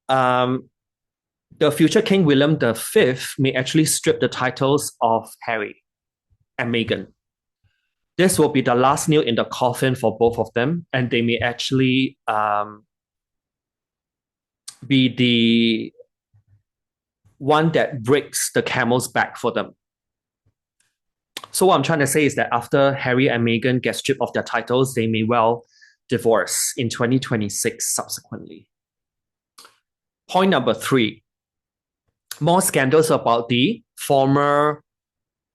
The future King William V may actually strip the titles of Harry and Meghan. This will be the last nail in the coffin for both of them, and they may actually be the one that breaks the camel's back for them. So what I'm trying to say is that after Harry and Meghan get stripped of their titles, they may well divorce in 2026 subsequently. Point number 3, more scandals about the former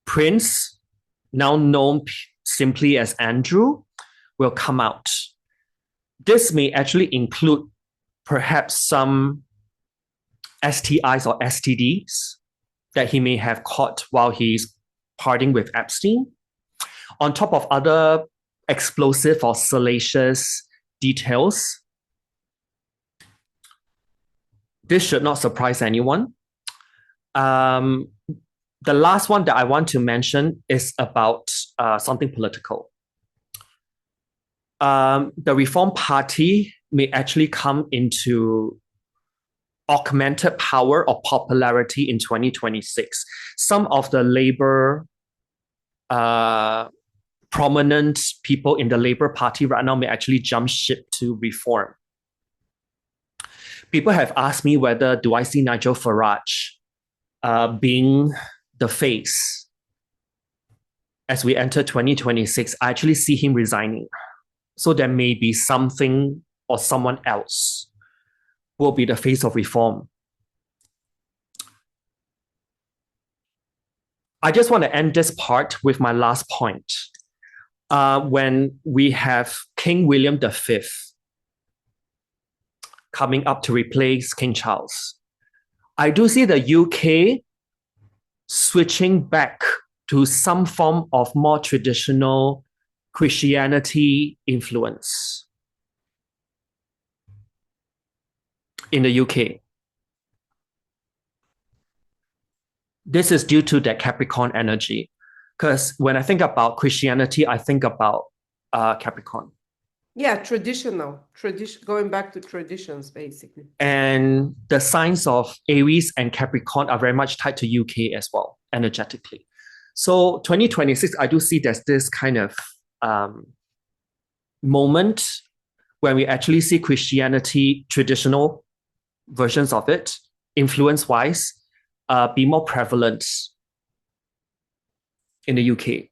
prince, now known simply as Andrew, will come out. This may actually include perhaps some STIs or STDs that he may have caught while he's partying with Epstein, on top of other explosive or salacious details. This should not surprise anyone. The last one that I want to mention is about something political. The Reform Party may actually come into augmented power or popularity in 2026. Some of the Labour prominent people in the Labour Party right now may actually jump ship to Reform. People have asked me whether do I see Nigel Farage being the face as we enter 2026. I actually see him resigning. So there may be something or someone else will be the face of Reform. I just want to end this part with my last point. When we have King William V coming up to replace King Charles, I do see the UK switching back to some form of more traditional Christianity influence in the UK. This is due to that Capricorn energy. Because when I think about Christianity, I think about Capricorn. Yeah, going back to traditions, basically. And the signs of Aries and Capricorn are very much tied to UK as well, energetically. So 2026, I do see there's this kind of moment when we actually see Christianity, traditional versions of it, influence-wise, be more prevalent in the UK.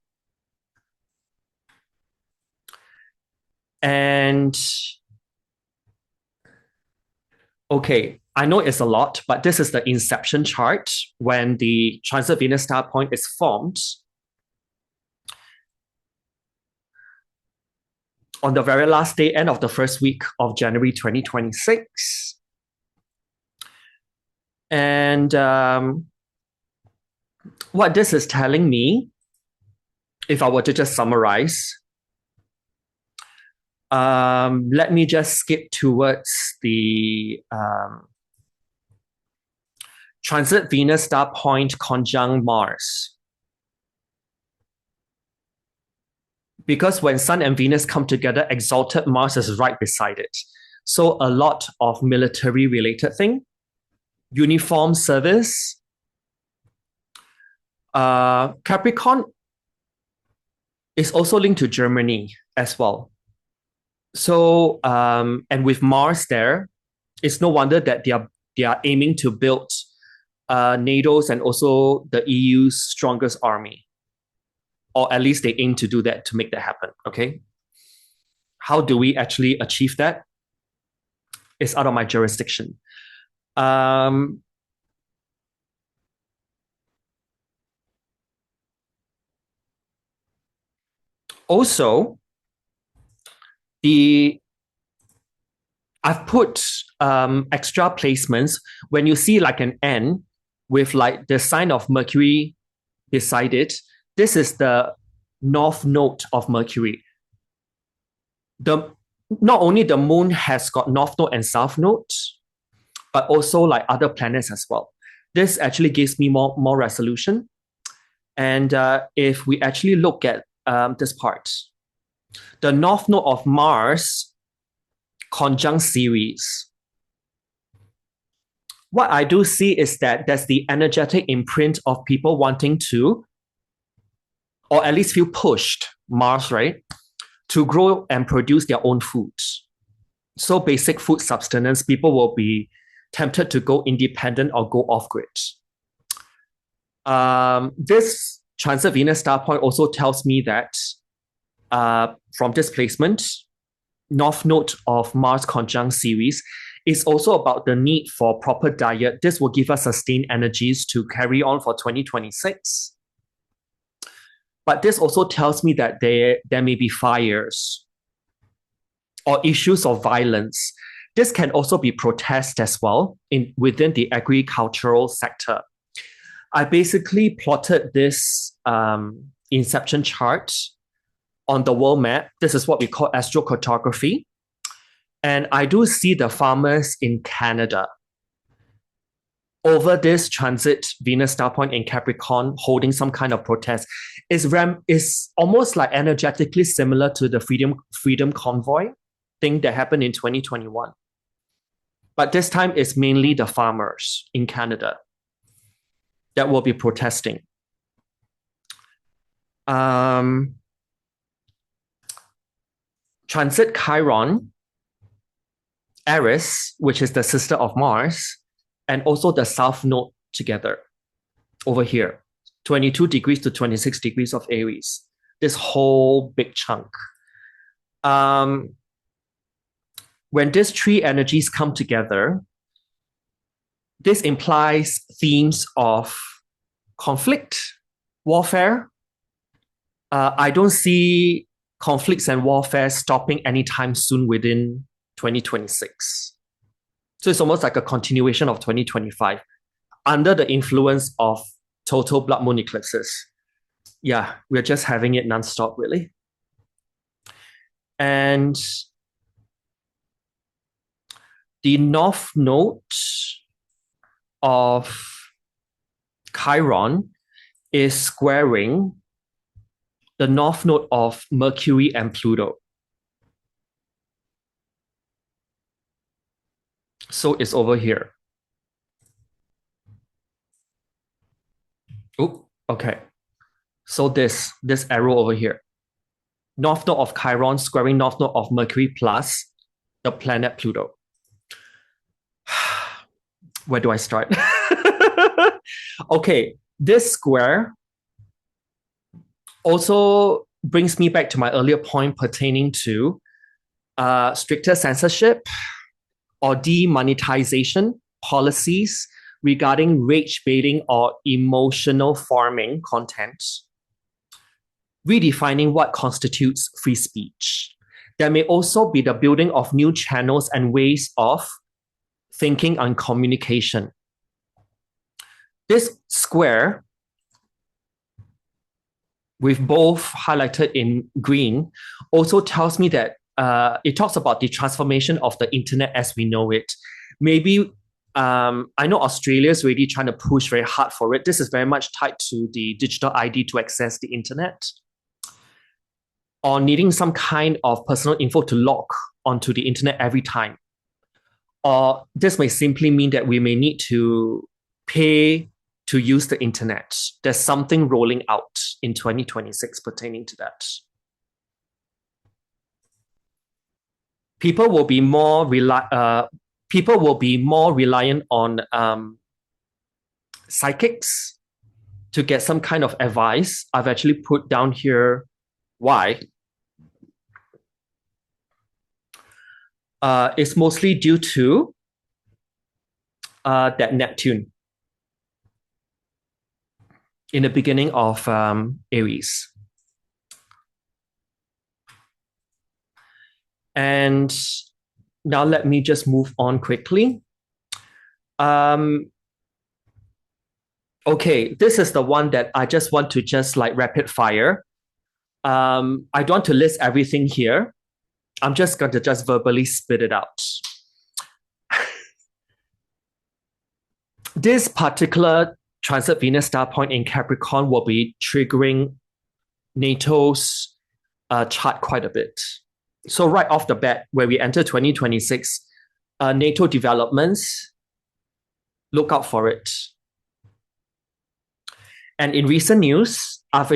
And okay, I know it's a lot, but this is the inception chart when the transit Venus star point is formed on the very last day, end of the first week of January 2026. And what this is telling me, if I were to just summarize, let me just skip towards the transit Venus star point conjunct Mars. Because when Sun and Venus come together, exalted Mars is right beside it. So a lot of military related thing, uniform service. Capricorn is also linked to Germany as well. So and with Mars there, it's no wonder that they are aiming to build NATO's and also the EU's strongest army. Or at least they aim to do that, to make that happen, okay? How do we actually achieve that? It's out of my jurisdiction. Also, I've put extra placements when you see like an N with like the sign of Mercury beside it. This is the north node of Mercury. Not only the moon has got north node and south node, but also like other planets as well. This actually gives me more resolution. And if we actually look at this part, the north node of Mars, Conjunct Ceres. What I do see is that there's the energetic imprint of people wanting to, or at least feel pushed, Mars, right, to grow and produce their own food. So basic food sustenance, people will be tempted to go independent or go off-grid. This transit Venus star point also tells me that from this placement, north node of Mars conjunct Ceres is also about the need for proper diet. This will give us sustained energies to carry on for 2026. But this also tells me that there may be fires or issues of violence. This can also be protest as well within the agricultural sector. I basically plotted this inception chart on the world map. This is what we call astrocartography. And I do see the farmers in Canada over this transit Venus star point in Capricorn holding some kind of protest is almost like energetically similar to the freedom convoy thing that happened in 2021. But this time it's mainly the farmers in Canada that will be protesting. Transit Chiron, Aries, which is the sister of Mars, and also the south node together over here, 22 degrees to 26 degrees of Aries, this whole big chunk. When these three energies come together, this implies themes of conflict, warfare. I don't see conflicts and warfare stopping anytime soon within 2026. So it's almost like a continuation of 2025 under the influence of total blood moon eclipses. Yeah, we're just having it nonstop, really. And the north node of Chiron is squaring the north node of Mercury and Pluto. So it's over here. Oh, okay. So this arrow over here. North node of Chiron squaring north node of Mercury plus the planet Pluto. Where do I start? Okay, this square also brings me back to my earlier point pertaining to stricter censorship or demonetization policies regarding rage baiting or emotional farming content, redefining what constitutes free speech. There may also be the building of new channels and ways of thinking and communication. This square, with both highlighted in green, also tells me that it talks about the transformation of the internet as we know it. Maybe I know Australia is really trying to push very hard for it. This is very much tied to the digital ID to access the internet, or needing some kind of personal info to log onto the internet every time. Or this may simply mean that we may need to pay to use the internet. There's something rolling out in 2026 pertaining to that. People will be more reliant on psychics to get some kind of advice. I've actually put down here why. It's mostly due to that Neptune in the beginning of Aries. And now let me just move on quickly. Okay, this is the one that I just want to just like rapid fire. I don't want to list everything here. I'm just going to just verbally spit it out. This particular transit Venus star point in Capricorn will be triggering NATO's chart quite a bit. So right off the bat, where we enter 2026, NATO developments, look out for it. And in recent news, I've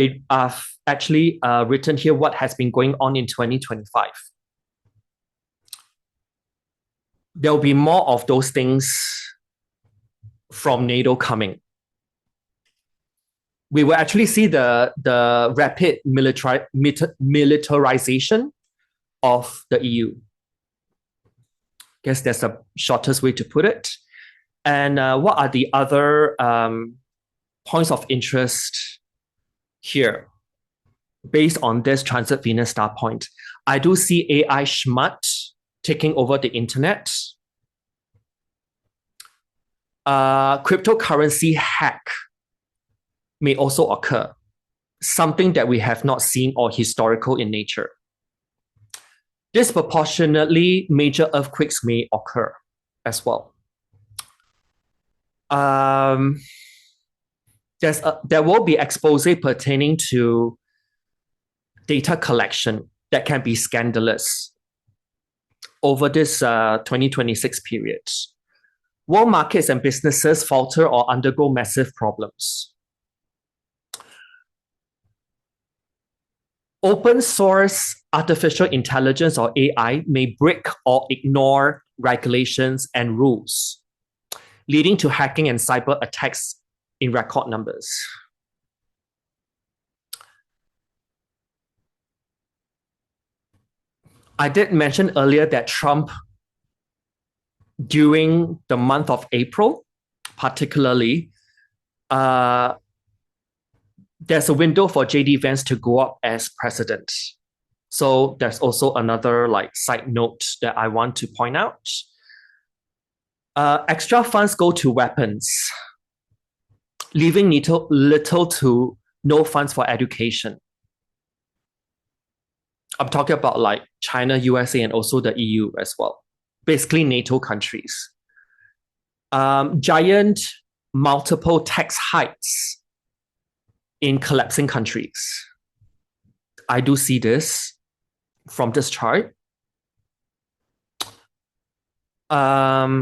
actually written here what has been going on in 2025. There'll be more of those things from NATO coming. We will actually see the rapid militarization of the EU. Guess that's the shortest way to put it. And what are the other points of interest here based on this transit Venus star point? I do see AI schmut taking over the internet. Cryptocurrency hack may also occur, something that we have not seen or historical in nature. Disproportionately major earthquakes may occur as well. There will be expose pertaining to data collection that can be scandalous over this 2026 period. World markets and businesses falter or undergo massive problems. Open source artificial intelligence or AI may break or ignore regulations and rules, leading to hacking and cyber attacks in record numbers. I did mention earlier that Trump, during the month of April, particularly, there's a window for JD Vance to go up as president. So there's also another like side note that I want to point out. Extra funds go to weapons, leaving little to no funds for education. I'm talking about like China, USA, and also the EU as well. Basically NATO countries. Giant multiple tax hikes in collapsing countries. I do see this from this chart. There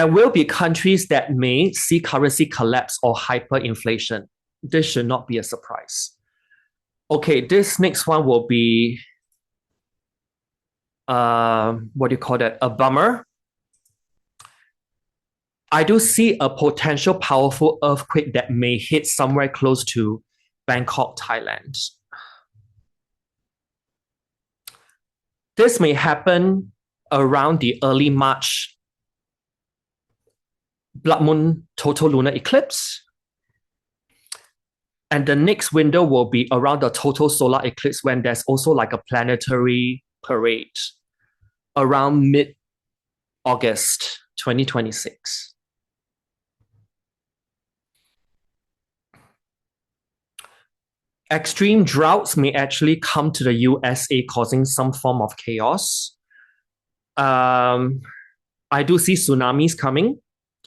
will be countries that may see currency collapse or hyperinflation. This should not be a surprise. Okay, this next one will be what do you call that? A bummer. I do see a potential powerful earthquake that may hit somewhere close to Bangkok, Thailand. This may happen around the early March blood moon total lunar eclipse. And the next window will be around the total solar eclipse when there's also like a planetary parade around mid August 2026. Extreme droughts may actually come to the USA, causing some form of chaos. I do see tsunamis coming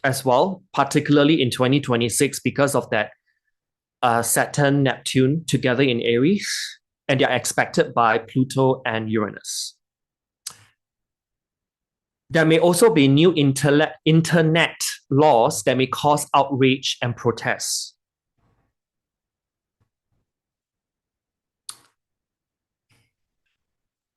as well, particularly in 2026 because of that Saturn, Neptune together in Aries, and they're expected by Pluto and Uranus. There may also be new internet laws that may cause outrage and protests.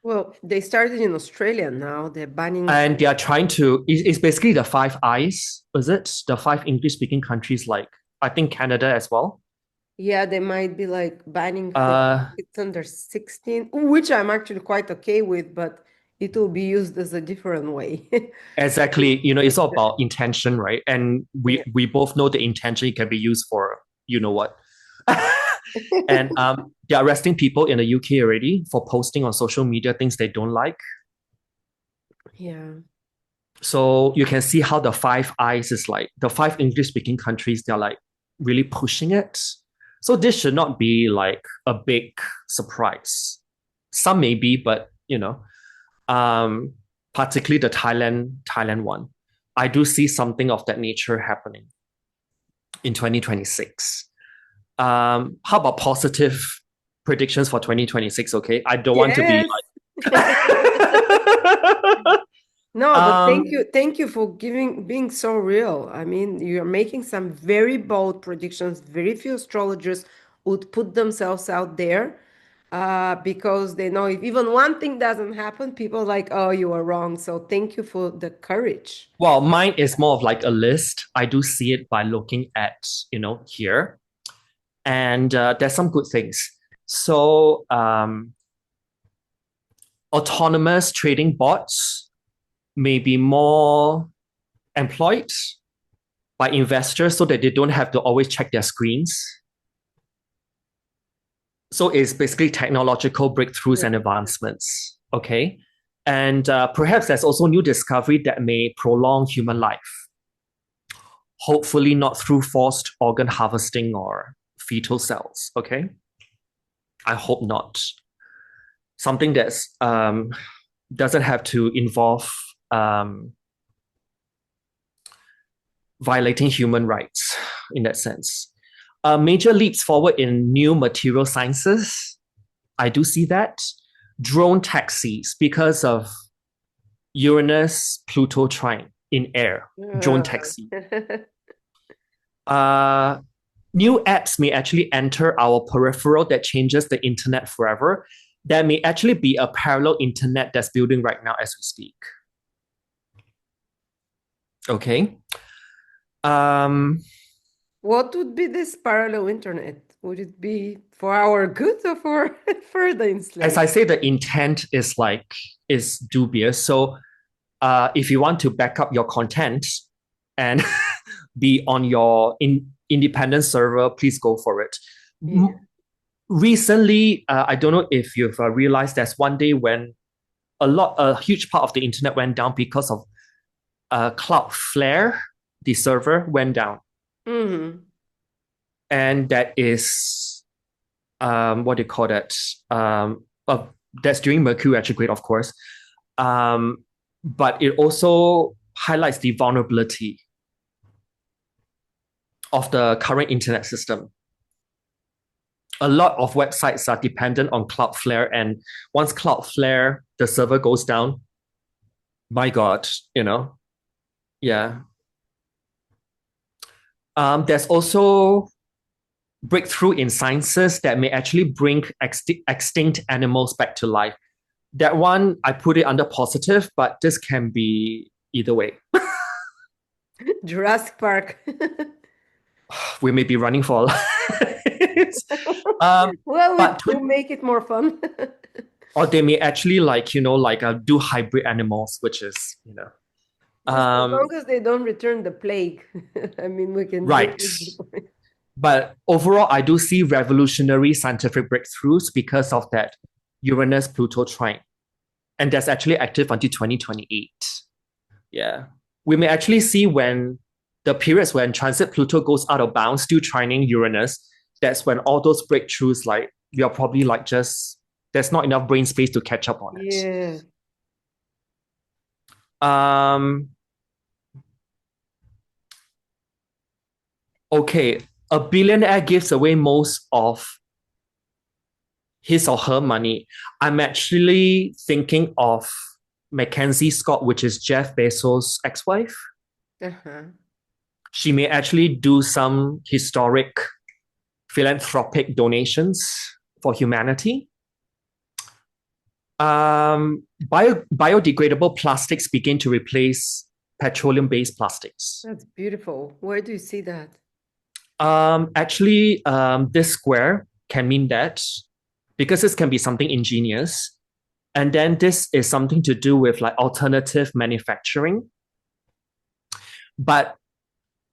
Well, they started in Australia now. They're banning. And they are trying to, it's basically the Five Eyes, is it? The five English speaking countries, like I think Canada as well. Yeah, they might be like banning from Uh, it's under 16, which I'm actually quite okay with, but it will be used as a different way. exactly. You know, it's all about intention, right? And Yeah. we both know the intention can be used for you know what. And they're arresting people in the UK already for posting on social media things they don't like. Yeah. So you can see how the Five Eyes is like the five English speaking countries, they're like really pushing it. So this should not be like a big surprise. Some may be, but particularly the Thailand one. I do see something of that nature happening in 2026. How about positive predictions for 2026? Okay, I don't want to be Yes. like. No, but um, thank you for being so real. I mean, you're making some very bold predictions. Very few astrologers would put themselves out there, because they know if even one thing doesn't happen, people are like, oh, you are wrong. So thank you for the courage. well, mine is more of like a list. I do see it by looking at here, and there's some good things. So autonomous trading bots may be more employed by investors so that they don't have to always check their screens. So it's basically technological breakthroughs and advancements. Okay. And perhaps there's also new discovery that may prolong human life. Hopefully, not through forced organ harvesting or fetal cells. Okay. I hope not. Something that's doesn't have to involve violating human rights in that sense. Major leaps forward in new material sciences. I do see that. Drone taxis because of Uranus, Pluto Trine in air. Drone taxi. New apps may actually enter our peripheral that changes the internet forever. There may actually be a parallel internet that's building right now as we speak. Okay. What would be this parallel internet? Would it be for our good or for further As enslavement? I say, the intent is dubious. So if you want to back up your content and be on your independent server, please go for it. Yeah. Recently, I don't know if you've realized there's one day when a huge part of the internet went down because of Cloudflare, the server went down. Mm-hmm. And that is what do you call that? That's during Mercury retrograde, of course. But it also highlights the vulnerability of the current internet system. A lot of websites are dependent on Cloudflare, and once Cloudflare, the server goes down, my God, yeah. There's also breakthrough in sciences that may actually bring extinct animals back to life. That one, I put it under positive, but this can be either way. Jurassic Park. We may be running for lives. Well, But we'll make it more fun. Or they may actually do hybrid animals, which is, Just as um, long as they don't return the plague. I mean, we can do right. it. But overall, I do see revolutionary scientific breakthroughs because of that Uranus Pluto trine. And that's actually active until 2028. Yeah. We may actually see when the periods when transit Pluto goes out of bounds, still trining Uranus, that's when all those breakthroughs, like, you're probably like just, there's not enough brain space to catch up on it. Yeah. Um, okay. A billionaire gives away most of his or her money. I'm actually thinking of Mackenzie Scott, which is Jeff Bezos' ex-wife. Uh-huh. She may actually do some historic philanthropic donations for humanity. Biodegradable plastics begin to replace petroleum-based plastics. That's beautiful. Where do you see that? This square can mean that because this can be something ingenious. And then this is something to do with like alternative manufacturing. But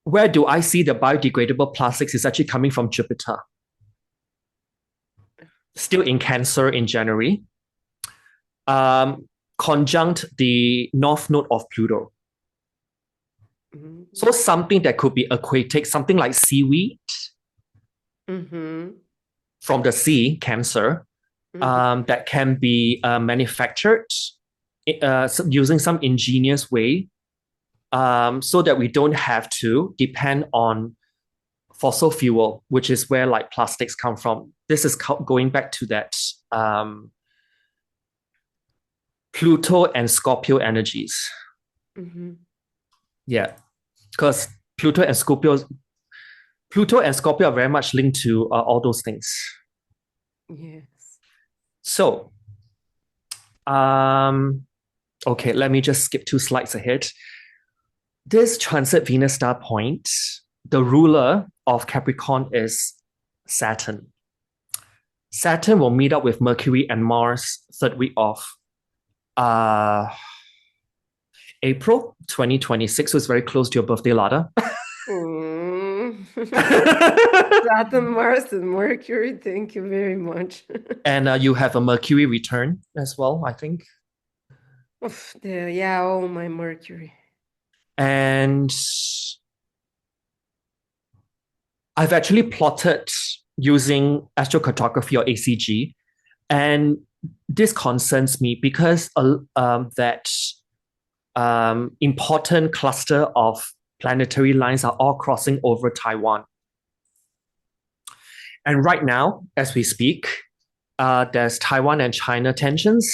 where do I see the biodegradable plastics is actually coming from Jupiter. Still in Cancer in January. Conjunct the north node of Pluto. Mm-hmm. So something that could be aquatic, something like seaweed from the sea, Cancer, that can be manufactured using some ingenious way, so that we don't have to depend on fossil fuel, which is where like plastics come from. This is going back to that Pluto and Scorpio energies. Yeah, because Pluto and Scorpio are very much linked to all those things. Yes. So, okay, let me just skip 2 slides ahead. This transit Venus star point, the ruler of Capricorn is Saturn. Saturn will meet up with Mercury and Mars 3rd week of April 2026, so it's very close to your birthday, Lada. Saturn, Mars, and Mercury, thank you very much. And you have a Mercury return as well, I think. Yeah, oh, my Mercury. And I've actually plotted using astrocartography or ACG, and this concerns me because that important cluster of planetary lines are all crossing over Taiwan. And right now, as we speak, there's Taiwan and China tensions.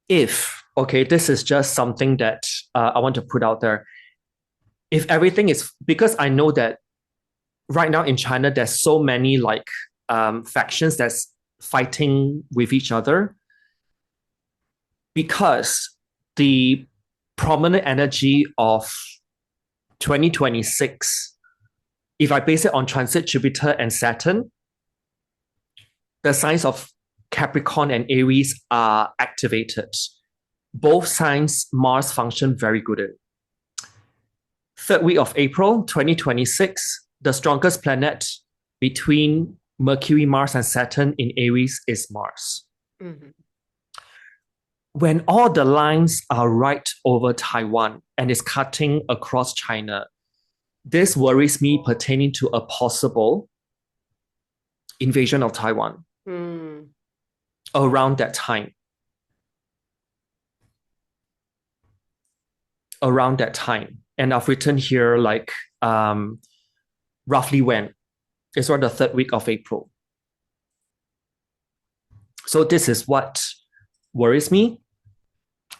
This is just something that I want to put out there. If everything is, because I know that right now in China, there's so many like factions that's fighting with each other, because the prominent energy of 2026, if I base it on transit Jupiter and Saturn, the signs of Capricorn and Aries are activated. Both signs Mars function very good in. 3rd week of April 2026, the strongest planet between Mercury, Mars, and Saturn in Aries is Mars. When all the lines are right over Taiwan and is cutting across China, this worries me pertaining to a possible invasion of Taiwan around that time. And I've written here like roughly when. It's around the 3rd week of April. So this is what worries me.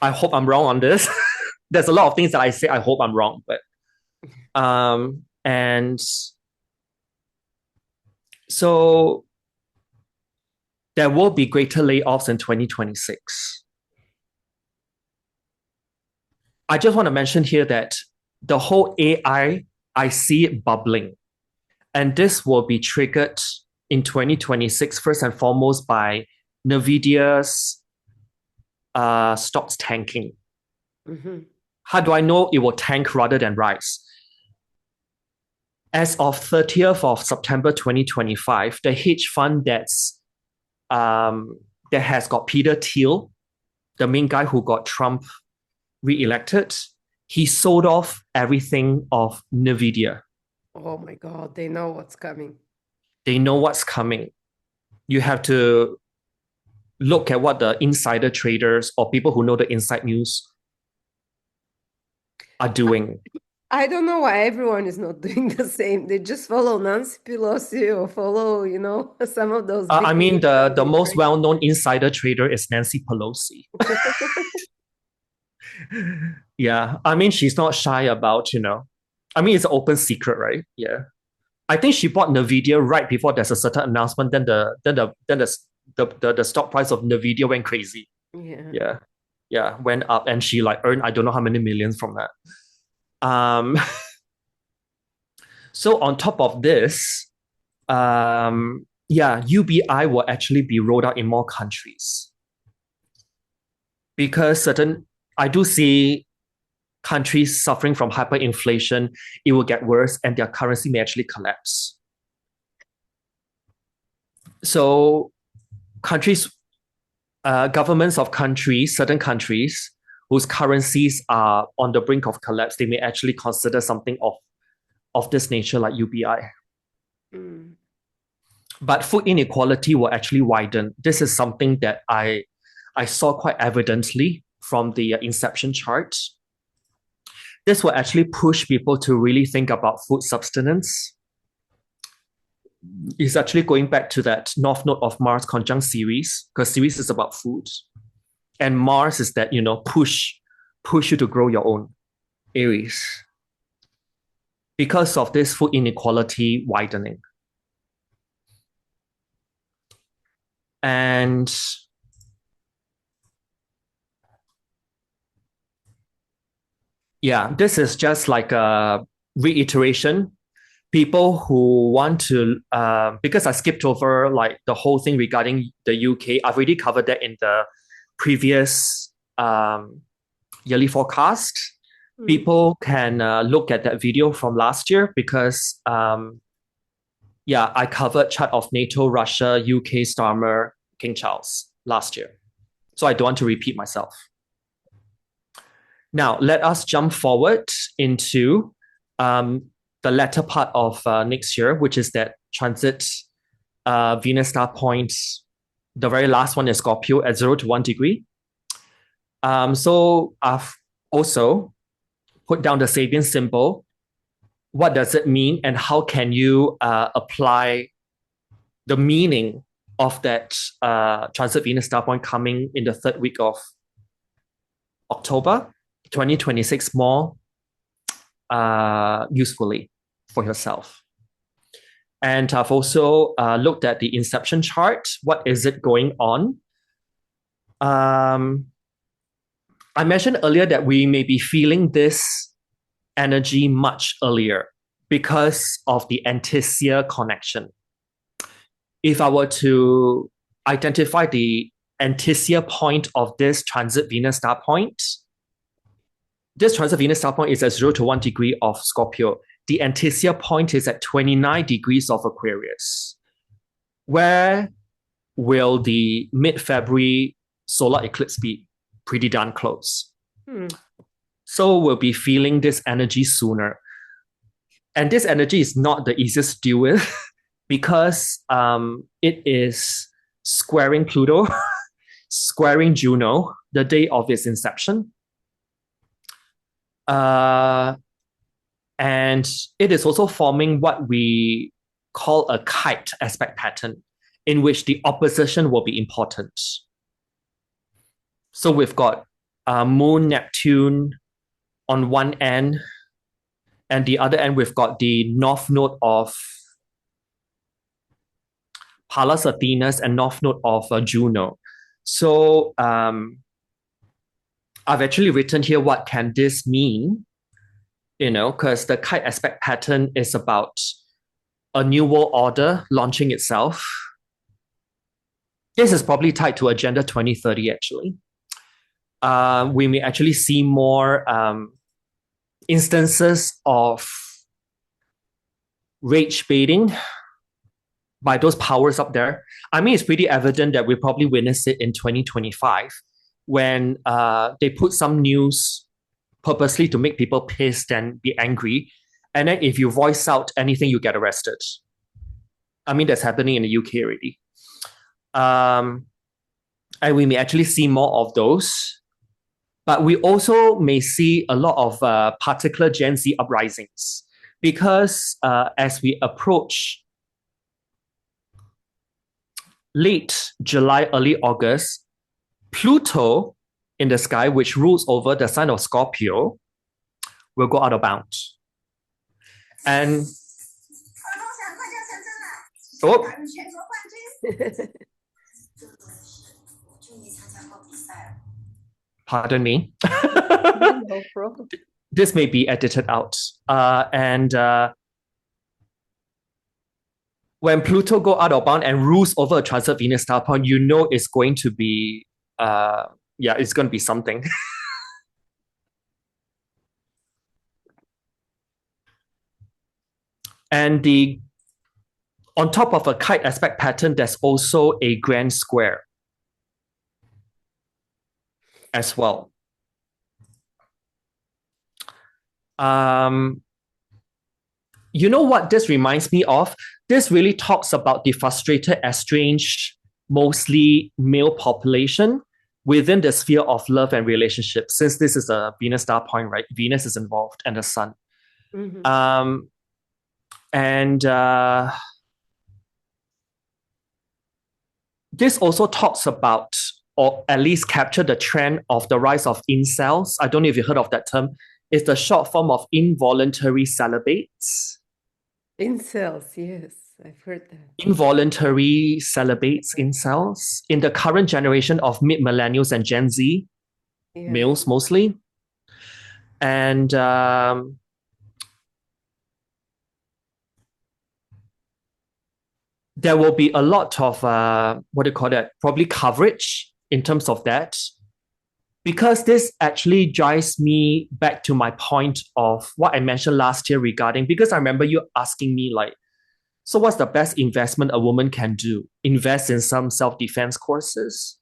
I hope I'm wrong on this. There's a lot of things that I say I hope I'm wrong, but and so there will be greater layoffs in 2026. I just want to mention here that the whole AI, I see it bubbling. And this will be triggered in 2026, first and foremost, by NVIDIA's stocks tanking. Mm-hmm. How do I know it will tank rather than rise? As of 30th of September 2025, the hedge fund that has got Peter Thiel, the main guy who got Trump re-elected, he sold off everything of NVIDIA. Oh my God, they know what's coming. They know what's coming. You have to look at what the insider traders or people who know the inside news are doing. I don't know why everyone is not doing the same. They just follow Nancy Pelosi or follow, some of those big I mean, names the, on the it, most right? well-known insider trader is Nancy Pelosi. Yeah, I mean, she's not shy about, I mean, it's an open secret, right? Yeah. I think she bought Nvidia right before there's a certain announcement. Then the stock price of Nvidia went crazy. Yeah. Yeah, yeah, went up, and she like earned I don't know how many millions from that. So on top of this, yeah, UBI will actually be rolled out in more countries because I do see countries suffering from hyperinflation. It will get worse, and their currency may actually collapse. So governments of countries, certain countries whose currencies are on the brink of collapse, they may actually consider something of this nature like UBI. Mm. But food inequality will actually widen. This is something that I saw quite evidently from the Inception Chart. This will actually push people to really think about food subsistence. It's actually going back to that North Node of Mars Conjunct Ceres, because Ceres is about food. And Mars is that, push you to grow your own. Aries. Because of this food inequality widening. And yeah, this is just like a reiteration. People who want to, because I skipped over like the whole thing regarding the UK, I've already covered that in the previous yearly forecast. Mm. People can look at that video from last year because, yeah, I covered chart of NATO, Russia, UK, Starmer, King Charles last year. So I don't want to repeat myself. Now, let us jump forward into the latter part of next year, which is that transit Venus star point. The very last one is Scorpio at 0 to 1 degree. So I've also put down the Sabian symbol. What does it mean, and how can you apply the meaning of that transit Venus star point coming in the third week of October 2026 more usefully for yourself? And I've also looked at the Inception Chart. What is it going on? I mentioned earlier that we may be feeling this energy much earlier because of the Anticia connection. If I were to identify the Anticia point of this transit Venus star point, this transit Venus star point is at 0 to 1 degree of Scorpio. The Anticia point is at 29 degrees of Aquarius. Where will the mid-February solar eclipse be? Pretty darn close. So we'll be feeling this energy sooner. And this energy is not the easiest to deal with because it is squaring Pluto, squaring Juno, the day of its inception. And it is also forming what we call a kite aspect pattern, in which the opposition will be important. So we've got Moon, Neptune on one end, and the other end we've got the north node of Pallas Athenas and north node of Juno. So I've actually written here what can this mean, because the kite aspect pattern is about a new world order launching itself. This is probably tied to Agenda 2030, actually. We may actually see more instances of rage baiting by those powers up there. I mean, it's pretty evident that we probably witnessed it in 2025 when they put some news purposely to make people pissed and be angry. And then if you voice out anything, you get arrested. I mean, that's happening in the UK already. And we may actually see more of those. But we also may see a lot of particular Gen Z uprisings because as we approach late July, early August, Pluto in the sky, which rules over the sign of Scorpio, will go out of bounds. And pardon me. No problem. This may be edited out. When Pluto go out of bound and rules over a transit Venus star point, you know it's going to be, it's going to be something. And on top of a kite aspect pattern, there's also a grand square as well. You know what this reminds me of? This really talks about the frustrated, estranged, mostly male population within the sphere of love and relationships. Since this is a Venus star point, right? Venus is involved and the sun. Mm-hmm. This also talks about, or at least capture the trend of the rise of incels. I don't know if you heard of that term. It's the short form of involuntary celibates. Incels, yes, I've heard that. Involuntary celibates, incels, in the current generation of mid-millennials and Gen Z, males mostly. And there will be a lot of, probably coverage in terms of that. Because this actually drives me back to my point of what I mentioned last year regarding, because I remember you asking me like, so what's the best investment a woman can do? Invest in some self-defense courses?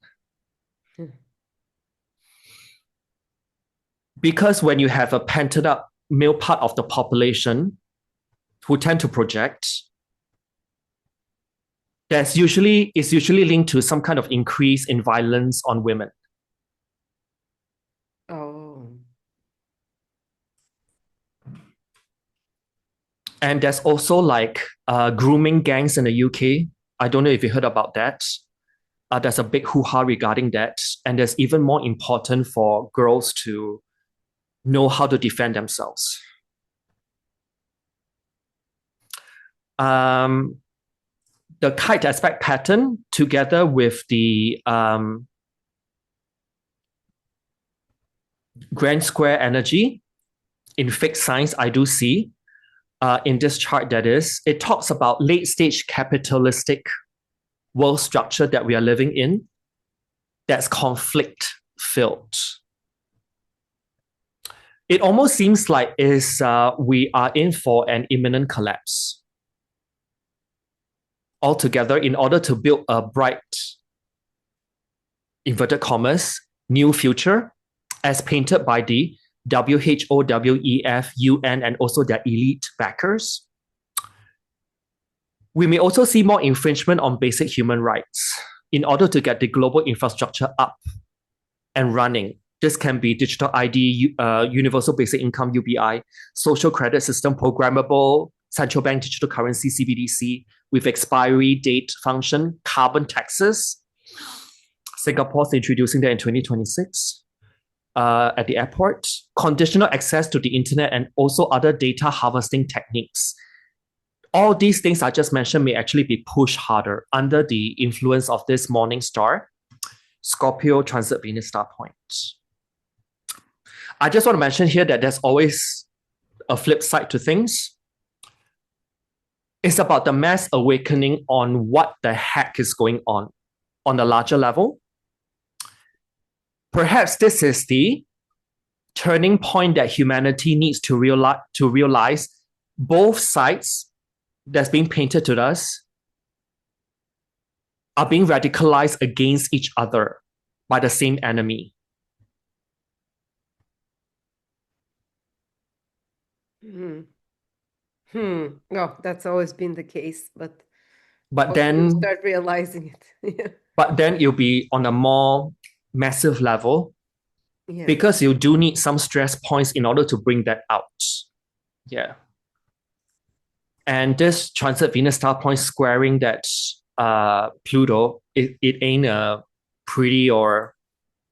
Because when you have a pented up male part of the population who tend to project, it's usually linked to some kind of increase in violence on women. Oh. And there's also like grooming gangs in the UK. I don't know if you heard about that. There's a big hoo-ha regarding that. And there's even more important for girls to know how to defend themselves. The kite aspect pattern together with the grand square energy in fixed signs, I do see in this chart, that is, it talks about late stage capitalistic world structure that we are living in that's conflict filled. It almost seems like we are in for an imminent collapse altogether in order to build a bright, inverted commas, new future as painted by the WHO, WEF, UN, and also their elite backers. We may also see more infringement on basic human rights in order to get the global infrastructure up and running. This can be digital ID, universal basic income, UBI, social credit system, programmable, central bank digital currency, CBDC, with expiry date function, carbon taxes. Singapore's introducing that in 2026 at the airport, conditional access to the internet, and also other data harvesting techniques. All these things I just mentioned may actually be pushed harder under the influence of this morning star, Scorpio transit Venus star point. I just want to mention here that there's always a flip side to things. It's about the mass awakening on what the heck is going on a larger level. Perhaps this is the turning point that humanity needs to realize both sides that's being painted to us are being radicalized against each other by the same enemy. Oh, that's always been the case, but But also you then, start realizing it. but then it'll be on a more massive level Yeah. because you do need some stress points in order to bring that out. Yeah. And this transit Venus star point squaring that Pluto, it ain't a pretty or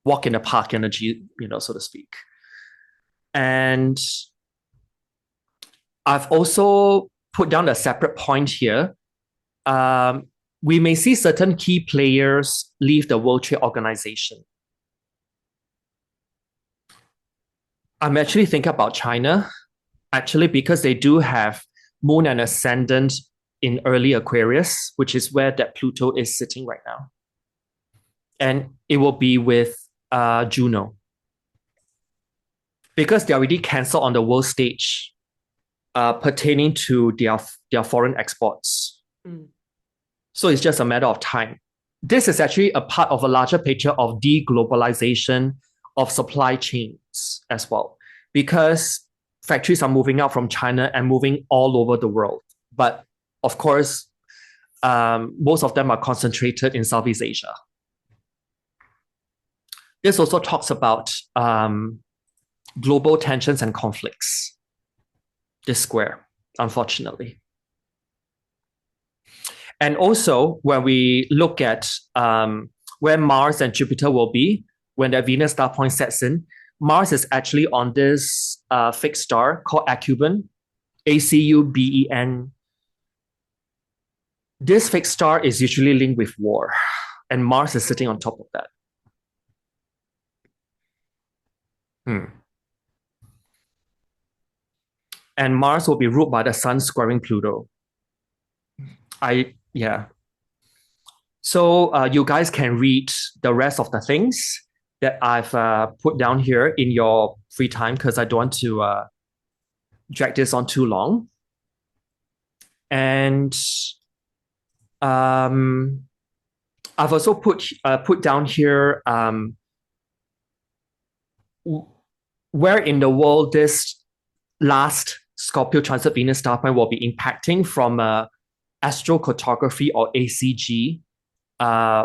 walk in the park energy, so to speak. And I've also put down a separate point here. We may see certain key players leave the World Trade Organization. I'm actually thinking about China, actually, because they do have Moon and Ascendant in early Aquarius, which is where that Pluto is sitting right now. And it will be with Juno. Because they already canceled on the world stage pertaining to their foreign exports. So it's just a matter of time. This is actually a part of a larger picture of deglobalization of supply chains as well, because factories are moving out from China and moving all over the world. But of course, most of them are concentrated in Southeast Asia. This also talks about global tensions and conflicts. This square, unfortunately. And also, when we look at where Mars and Jupiter will be when the Venus star point sets in, Mars is actually on this fixed star called Acuben, Acuben. This fixed star is usually linked with war, and Mars is sitting on top of that. And Mars will be ruled by the Sun squaring Pluto. So you guys can read the rest of the things that I've put down here in your free time because I don't want to drag this on too long. And I've also put down here where in the world this last Scorpio transit Venus star point will be impacting from astrocartography or ACG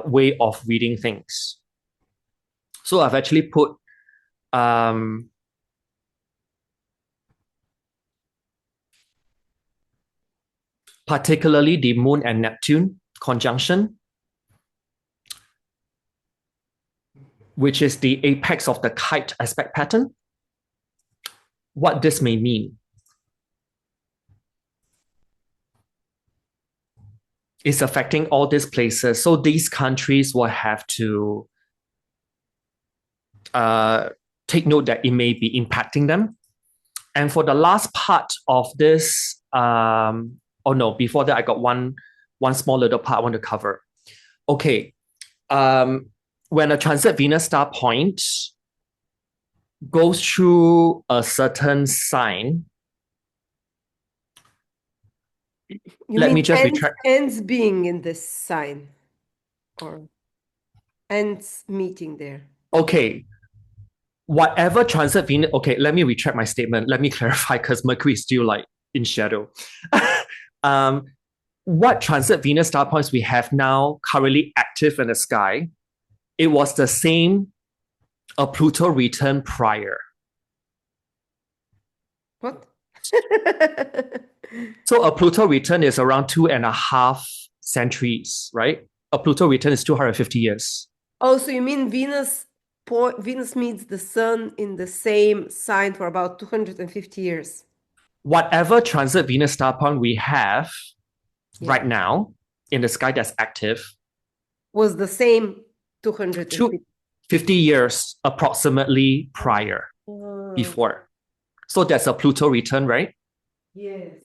way of reading things. So I've actually put particularly the Moon and Neptune conjunction, which is the apex of the kite aspect pattern. What this may mean is affecting all these places. So these countries will have to take note that it may be impacting them. And for the last part of this, before that, I got one small little part I want to cover. Okay. When a transit Venus star point goes through a certain sign, let me just retract. Ends being in this sign or ends meeting there. Okay. Whatever transit Venus, okay, let me retract my statement. Let me clarify because Mercury is still like in shadow. What transit Venus star points we have now currently active in the sky, it was the same a Pluto return prior. What? So a Pluto return is around 2.5 centuries, right? A Pluto return is 250 years. Oh, so you mean Venus meets the Sun in the same sign for about 250 years? Whatever transit Venus star point we have right now in the sky that's active was the same 250 years approximately prior, before. So that's a Pluto return, right? Yes.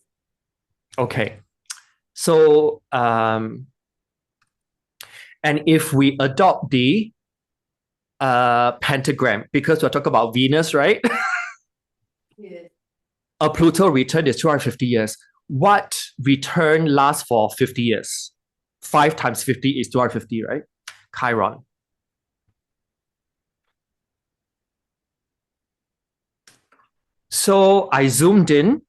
Okay. So, and if we adopt the pentagram, because we're talking about Venus, right? Yeah. A Pluto return is 250 years. What return lasts for 50 years? 5 times 50 is 250, right? Chiron. So I zoomed in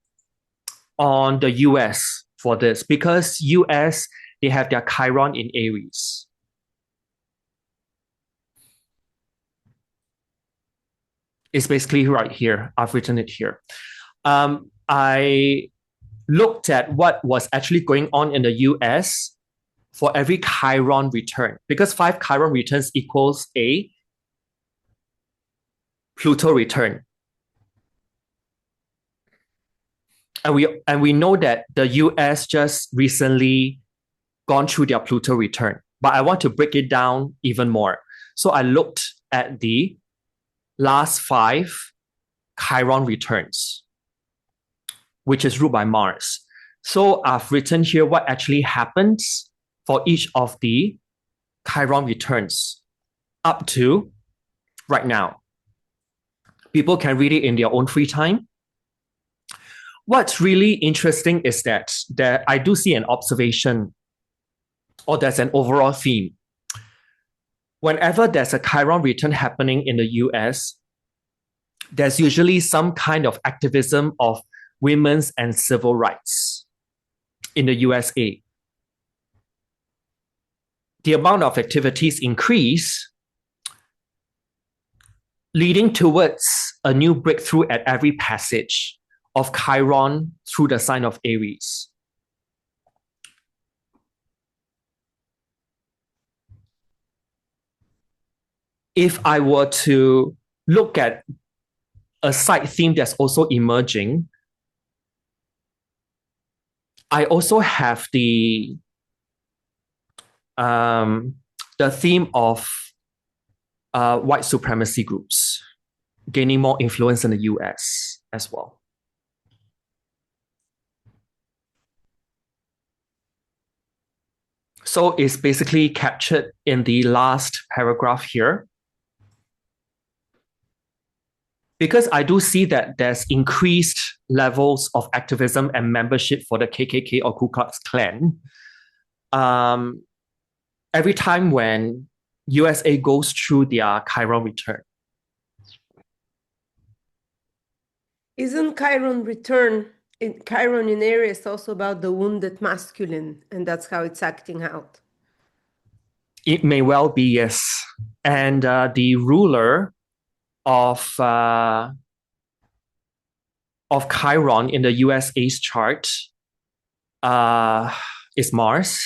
on the US for this because US, they have their Chiron in Aries. It's basically right here. I've written it here. I looked at what was actually going on in the US for every Chiron return, because 5 Chiron returns equals a Pluto return. And we know that the US just recently gone through their Pluto return, but I want to break it down even more. So I looked at the last 5 Chiron returns, which is ruled by Mars. So I've written here what actually happens for each of the Chiron returns up to right now. People can read it in their own free time. What's really interesting is that I do see an observation, or there's an overall theme. Whenever there's a Chiron return happening in the US, there's usually some kind of activism of women's and civil rights in the USA. The amount of activities increase, leading towards a new breakthrough at every passage of Chiron through the sign of Aries. If I were to look at a side theme that's also emerging, I also have the theme of white supremacy groups gaining more influence in the US as well. So it's basically captured in the last paragraph here. Because I do see that there's increased levels of activism and membership for the KKK or Ku Klux Klan. Every time when USA goes through their Chiron return. Isn't Chiron in Aries also about the wounded masculine, and that's how it's acting out? It may well be, yes. And the ruler of Chiron in the USA's chart is Mars.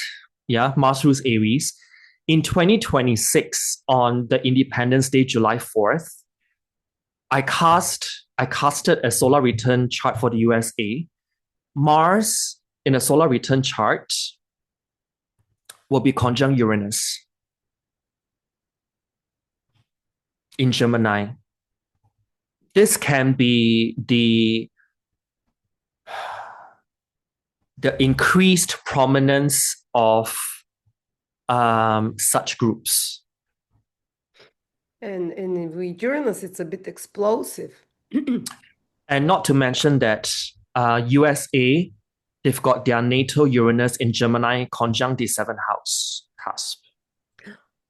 Yeah, Mars rules Aries. In 2026, on the Independence Day, July 4th, I casted a solar return chart for the USA. Mars in a solar return chart will be conjunct Uranus in Gemini. This can be the increased prominence of such groups. And with Uranus, it's a bit explosive. And not to mention that USA, they've got their NATO Uranus in Gemini conjunct the 7th house cusp.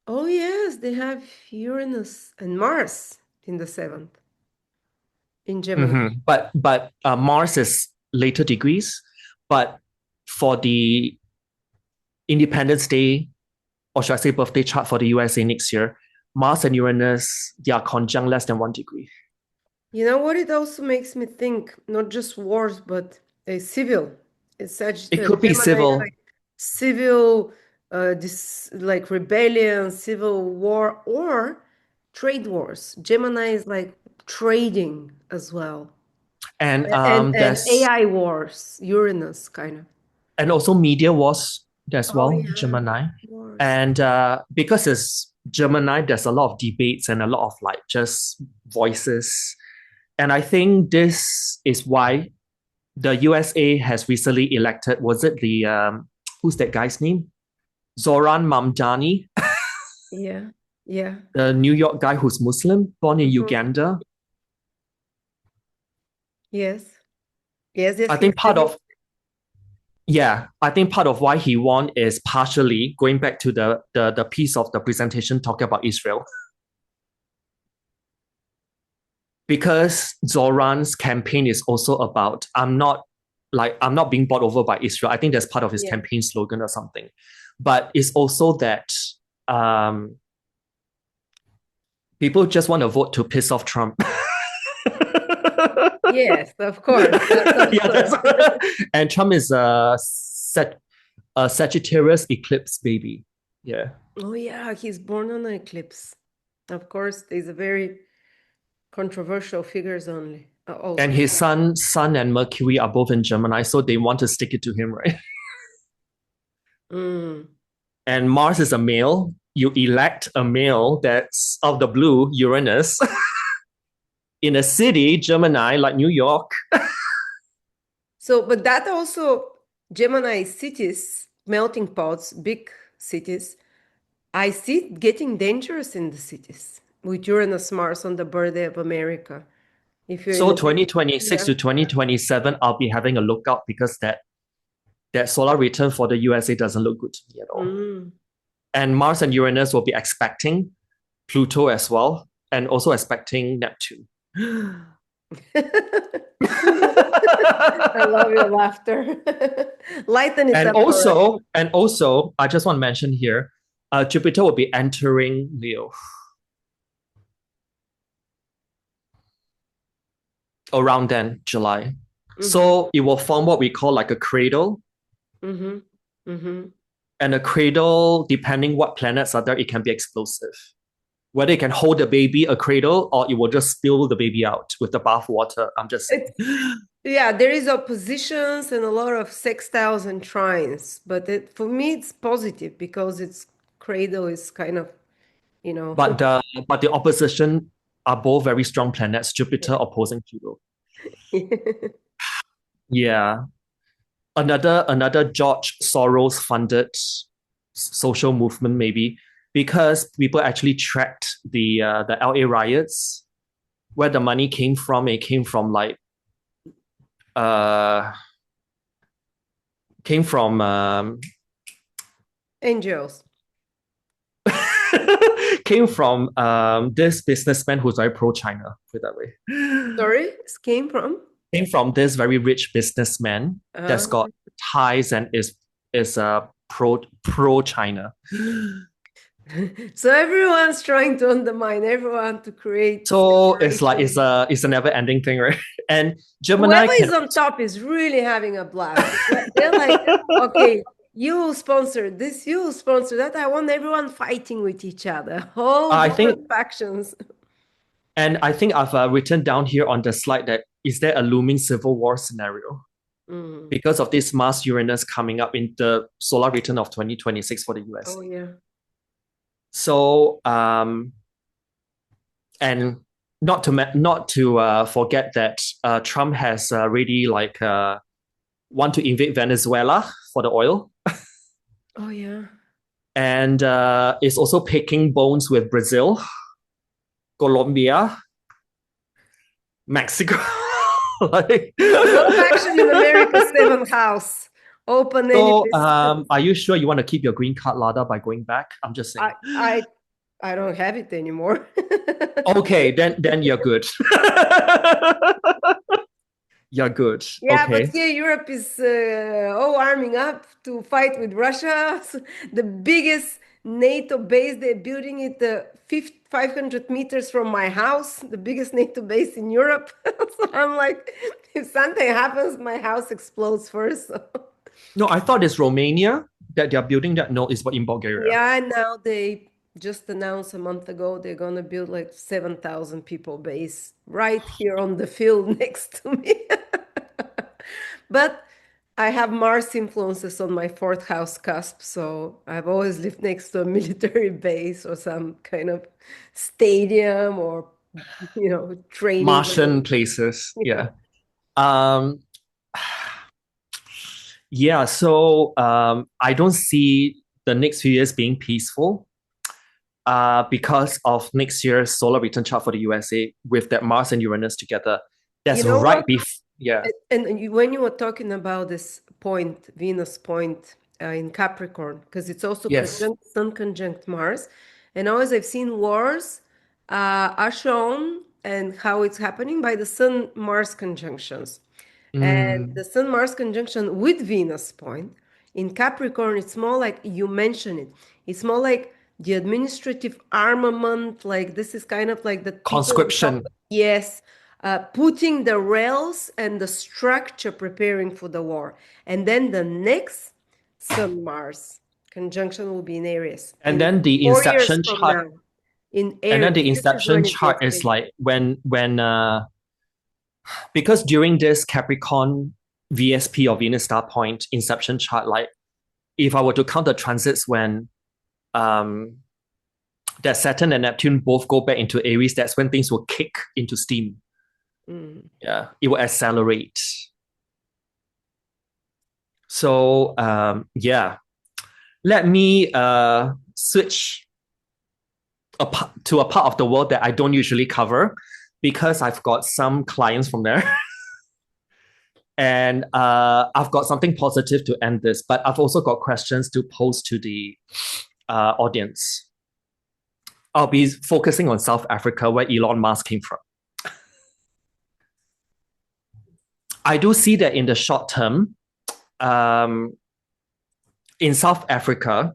Oh, yes, they have Uranus and Mars in the 7th in Gemini. But Mars is later degrees. But for the Independence Day, or should I say birthday chart for the USA next year, Mars and Uranus, they are conjunct less than 1 degree. You know what? It also makes me think, not just wars, but a civil. It's such. It could be civil. Like civil, like rebellion, civil war, or trade wars. Gemini is like trading as well. And there's AI wars, Uranus kind of. And also media wars as well, yeah. Gemini. And because it's Gemini, there's a lot of debates and a lot of like just voices. And I think this is why the USA has recently elected, was it the who's that guy's name? Zoran Mamdani, Yeah. Yeah. the New York guy who's Muslim, born in Mhm. Uganda. Yes. Yes, yes, I he's think part of Yeah, I think part of why he won is partially going back to the piece of the presentation talking about Israel. Because Zoran's campaign is also about I'm not being bought over by Israel. I think that's part of his yeah. campaign slogan or something. But it's also that um, people just want to vote to piss off Trump. Yes, of course. That's Yeah, also and Trump is a Sagittarius eclipse baby. Yeah. oh yeah, he's born on an eclipse. Of course, there's a very controversial figures only And also. his sun and Mercury are both in Gemini, so they want to stick it to him, right? Mm. And Mars is a male. You elect a male that's of the blue, Uranus, in a city, Gemini, like New York. So, but that also Gemini cities, melting pots, big cities, I see it getting dangerous in the cities with Uranus Mars on the birthday of America. If you're in So a big, 2026 yeah. to 2027, I'll be having a lookout because that solar return for the USA doesn't look good to me at all. Mm. And Mars and Uranus will be expecting Pluto as well, and also expecting Neptune. I love your laughter. Lighten it and up for us. also, and also, I just want to mention here, Jupiter will be entering Leo around then, July. Mm-hmm. So it will form what we call like a cradle. Mm-hmm. Mm-hmm. And a cradle, depending what planets are there, it can be explosive. Whether it can hold the baby, a cradle, or it will just spill the baby out with the bath water. I'm just saying. It's yeah, there is oppositions and a lot of sextiles and trines, but for me it's positive because its cradle is kind of, But the but the opposition are both very strong planets, Jupiter yeah. opposing Pluto. Yeah. Another George Soros funded social movement, maybe, because people actually tracked the LA riots, where the money came from. It uh came from Angels. came from this businessman who's very pro China, put it that way. Sorry, it came from. Came from this very rich businessman that's Uh, got ties and is pro China. so everyone's trying to undermine everyone to create So it's like separation. it's a never ending thing, right? And Gemini Whoever can is on top is really having a blast. They're like, okay, you sponsor this, you sponsor that. I want everyone fighting with each other, whole I different think factions. I think I've written down here on the slide that is there a looming civil war scenario Mm. because of this Mars Uranus coming up in the solar return of 2026 for the Oh, USA. yeah. So and not to forget that Trump has really want to invade Venezuela for the oil, Oh, yeah. and is also picking bones with Brazil, Colombia, Mexico. like, A lot of action in America's seventh house. Open any so, business. are you sure you want to keep your green card, Lada, by going back? I'm just I saying. I I don't have it anymore. Okay, then you're good. You're good. Yeah, but Okay. here Europe is arming up to fight with Russia. So the biggest NATO base, they're building it 500 meters from my house, the biggest NATO base in Europe. So I'm like, if something happens, my house explodes first. So. No, I thought it's Romania that they're building that. No, it's in Bulgaria. Yeah, and now they just announced a month ago they're gonna build like 7,000 people base right here on the field next to me. But I have Mars influences on my fourth house cusp, so I've always lived next to a military base or some kind of stadium or training Martian ground. places. Yeah. Yeah. Um, Yeah, so I don't see the next few years being peaceful because of next year's solar return chart for the USA with that Mars and Uranus together. You That's know right what? before, yeah. When you were talking about this point, Venus point in Capricorn, because it's also Yes. conjunct Sun conjunct Mars, and always I've seen wars are shown and how it's happening by the Sun Mars conjunctions. And the Mm, Sun Mars conjunction with Venus point in Capricorn, it's more like you mentioned it. It's more like the administrative armament, like this is kind of like the people on top. conscription. Yes, putting the rails and the structure preparing for the war. And then the next Sun Mars conjunction will be in Aries And in then the 4 years inception from chart, now. In and then Aries, the this is when inception it gets chart is big. like because during this Capricorn VSP or Venus star point inception chart, like if I were to count the transits when um that Saturn and Neptune both go back into Aries, that's when things will kick into steam. Mm. Yeah, it will accelerate. So yeah, let me switch to a part of the world that I don't usually cover because I've got some clients from there. And I've got something positive to end this, but I've also got questions to pose to the audience. I'll be focusing on South Africa, where Elon Musk came from. I do see that in the short term, um, in South Africa,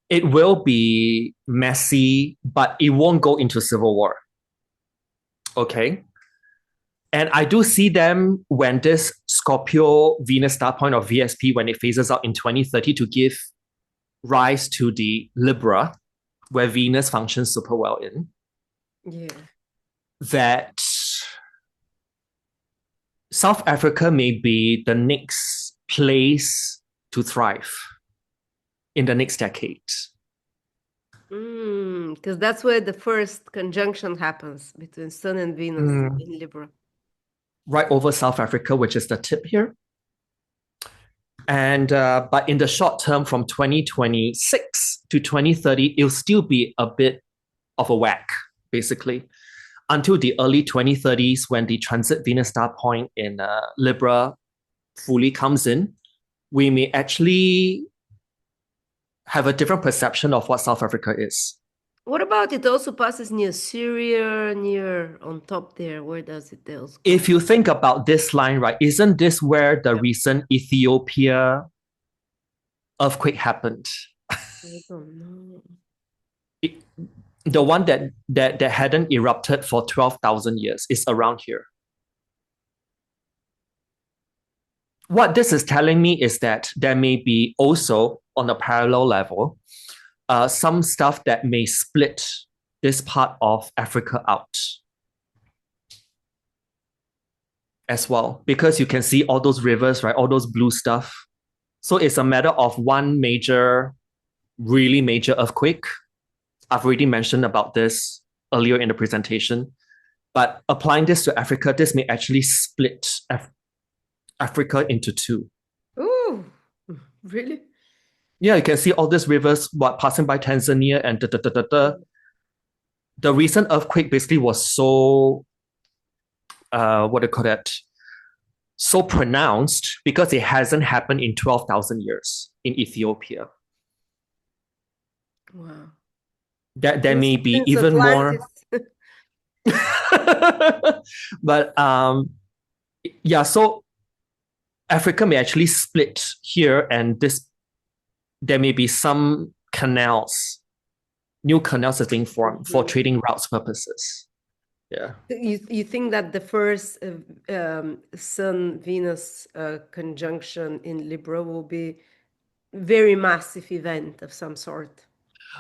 it will be messy, but it won't go into civil war. Okay. And I do see them when this Scorpio Venus star point of VSP, when it phases out in 2030 to give rise to the Libra, where Venus functions super well in, Yeah. that South Africa may be the next place to thrive in the next decade. Because that's where the first conjunction happens between Sun and Venus Mm. in Libra. Right over South Africa, which is the tip here. And but in the short term, from 2026 to 2030, it'll still be a bit of a whack, basically, until the early 2030s when the transit Venus star point in Libra fully comes in. We may actually have a different perception of what South Africa is. What about it also passes near Syria, near on top there? Where does it else If go? you think about this line, right, isn't this where the Yeah. recent Ethiopia earthquake happened? I don't know. It- the one that hadn't erupted for 12,000 years is around here. What this is telling me is that there may be also, on a parallel level, some stuff that may split this part of Africa out as well, because you can see all those rivers, right? All those blue stuff. So it's a matter of one major, really major earthquake. I've already mentioned about this earlier in the presentation. But applying this to Africa, this may actually split Africa into two. Oh, really? Yeah, you can see all these rivers passing by Tanzania and da, da, da, da, da. The recent earthquake basically was so what do you call that? So pronounced because it hasn't happened in 12,000 years in Ethiopia. Wow. That there Since, may be since even more. Atlantis. But yeah, so Africa may actually split here, and this there may be some canals, new canals are being formed for Mhm. trading routes purposes. Yeah. You think that the first Sun Venus conjunction in Libra will be very massive event of some sort?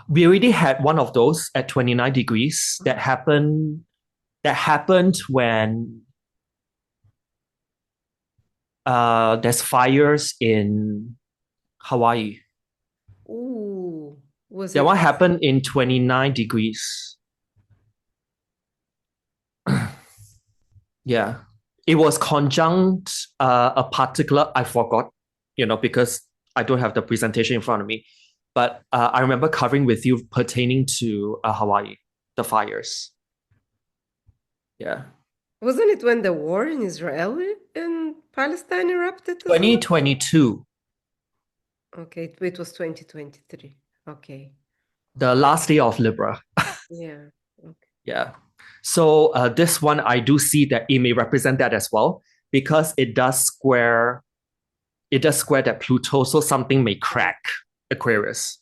We already had one of those at 29 degrees that happened when there's fires in Hawaii. Ooh, was That it? one happened in 29 degrees. Yeah. It was conjunct a particular, I forgot because I don't have the presentation in front of me. But I remember covering with you pertaining to Hawaii, the fires. Yeah. Wasn't it when the war in Israel and Palestine erupted as well? 2022, Okay, it was 2023. Okay. the last day of Libra. Yeah. Okay. Yeah. So this one, I do see that it may represent that as well because it does square that Pluto, so something may crack Aquarius.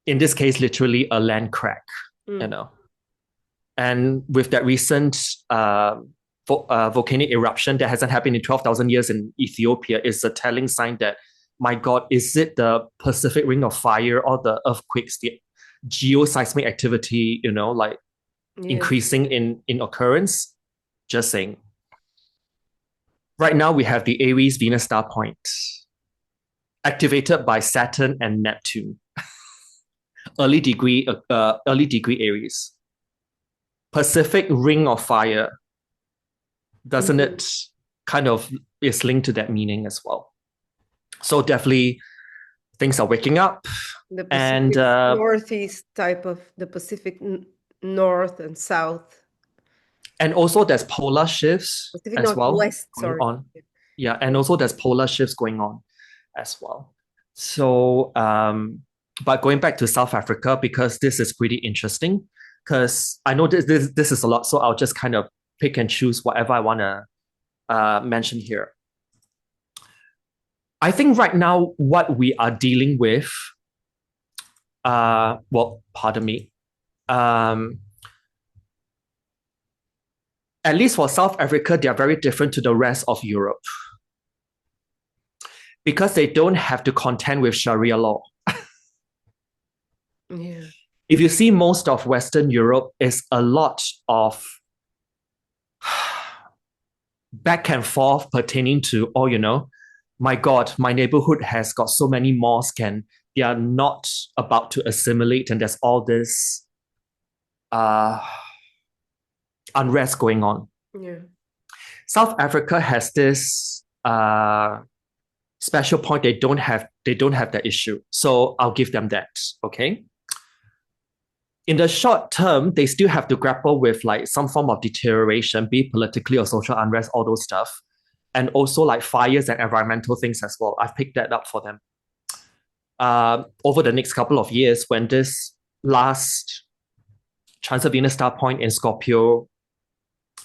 In this case, literally a land crack, you Mm. know. And with that recent volcanic eruption that hasn't happened in 12,000 years in Ethiopia, is a telling sign that, my God, is it the Pacific Ring of Fire or the earthquakes, the geoseismic activity, like Yes. increasing in occurrence? Just saying. Right now, we have the Aries Venus star point activated by Saturn and Neptune. Early degree Aries. Pacific Ring of Fire, doesn't it kind of is linked to that meaning as well? So definitely things are waking up. The And Pacific Northeast type of the Pacific North and South. also there's polar shifts Pacific as well Northwest, going sorry. on. Yeah, and also there's polar shifts going on as well. So but going back to South Africa, because this is pretty interesting, because I know this is a lot, so I'll just kind of pick and choose whatever I want to mention here. I think right now what we are dealing with, pardon me, at least for South Africa, they are very different to the rest of Europe because they don't have to contend with Sharia law. Yeah. If you see most of Western Europe is a lot of back and forth pertaining to, my God, my neighborhood has got so many mosques and they are not about to assimilate, and there's all this unrest going on. Yeah. South Africa has this special point. They don't have that issue, so I'll give them that. Okay. In the short term, they still have to grapple with like some form of deterioration, be it politically or social unrest, all those stuff, and also like fires and environmental things as well. I've picked that up for them. Over the next couple of years, when this last transit Venus star point in Scorpio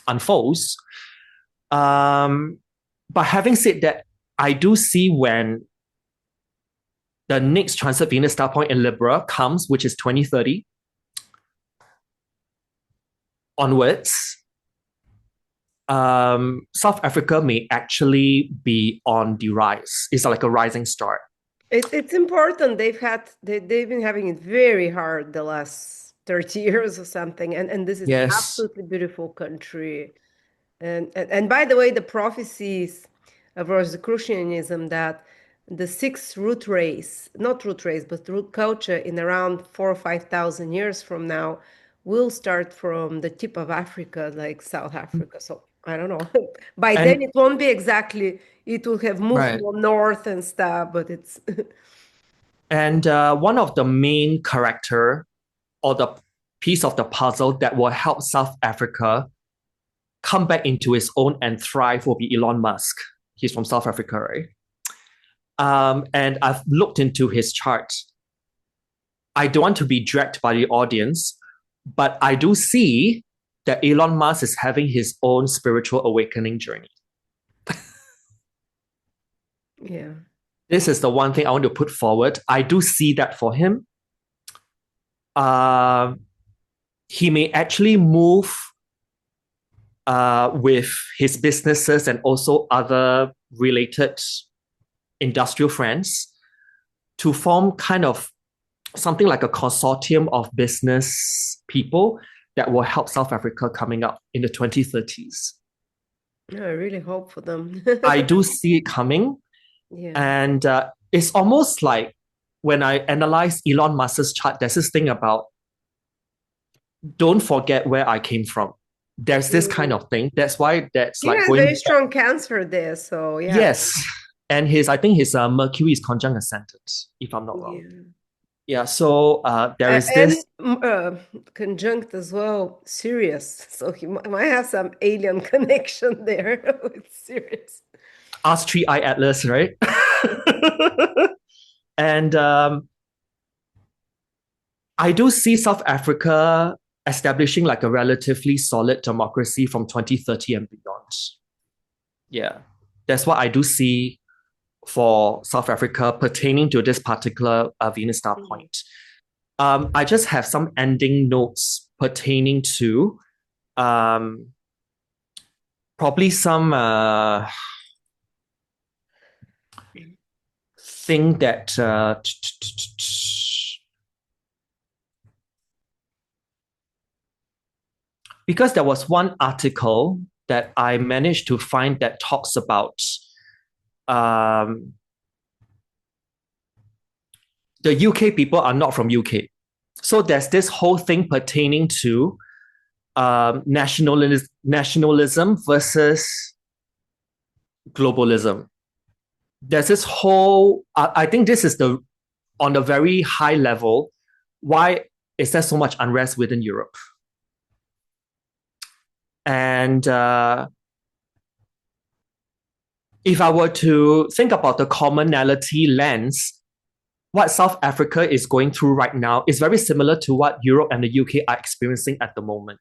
unfolds. But having said that, I do see when the next transit Venus star point in Libra comes, which is 2030 onwards, South Africa may actually be on the rise. It's like a rising star. It's important. They've been having it very hard the last 30 years or something. And this is Yes. absolutely beautiful country. And by the way, the prophecies of Rosicrucianism that the sixth root race, not root race, but root culture in around 4,000 or 5,000 years from now will start from the tip of Africa, like South Africa. So I don't know. By then And it won't be exactly, it will have moved right. more north and stuff, but it's And one of the main character or the piece of the puzzle that will help South Africa come back into its own and thrive will be Elon Musk. He's from South Africa, right? And I've looked into his chart. I don't want to be dragged by the audience, but I do see that Elon Musk is having his own spiritual awakening journey. yeah. This is the one thing I want to put forward. I do see that for him. He may actually move with his businesses and also other related industrial friends to form kind of something like a consortium of business people that will help South Africa coming up in the 2030s. I really hope for them. I do see it coming. Yeah. And it's almost like when I analyze Elon Musk's chart, there's this thing about don't forget where I came from. There's this kind of thing. That's why that's He like has going very back. strong cancer there, so yeah. Yes. And I think his Mercury is conjunct ascendant, if I'm not wrong. Yeah. Yeah, so there is And this. conjunct as well, Sirius. So he might have some alien connection there with Sirius. Ask 3i Atlas, right? And I do see South Africa establishing like a relatively solid democracy from 2030 and beyond. Yeah, that's what I do see for South Africa pertaining to this particular Venus star point. I just have some ending notes pertaining to probably some thing that because there was one article that I managed to find that talks about the UK people are not from UK. So there's this whole thing pertaining to nationalism versus globalism. There's this whole, I think this is on a very high level, why is there so much unrest within Europe? And if I were to think about the commonality lens, what South Africa is going through right now is very similar to what Europe and the UK are experiencing at the moment.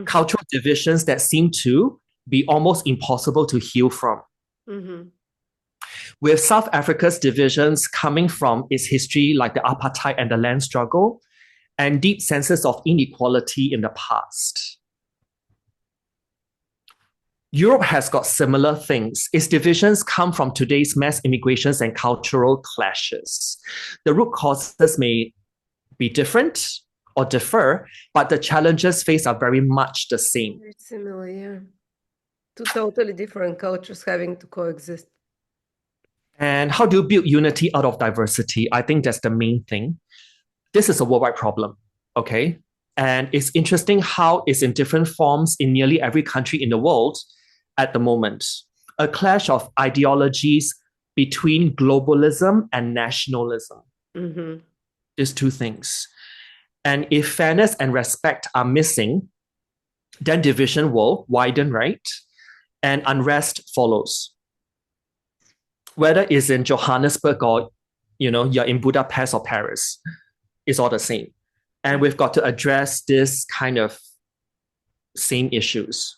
Cultural divisions that seem to be almost impossible to heal from. With South Africa's divisions coming from its history, like the apartheid and the land struggle, and deep senses of inequality in the past. Europe has got similar things. Its divisions come from today's mass immigrations and cultural clashes. The root causes may be different or differ, but the challenges faced are very much the same. Very similar, yeah. Two totally different cultures having to coexist. And how do you build unity out of diversity? I think that's the main thing. This is a worldwide problem, okay? And it's interesting how it's in different forms in nearly every country in the world at the moment. A clash of ideologies between globalism and nationalism. These two things. And if fairness and respect are missing, then division will widen, right? And unrest follows. Whether it's in Johannesburg or, you're in Budapest or Paris, it's all the same. And we've got to address this kind of same issues.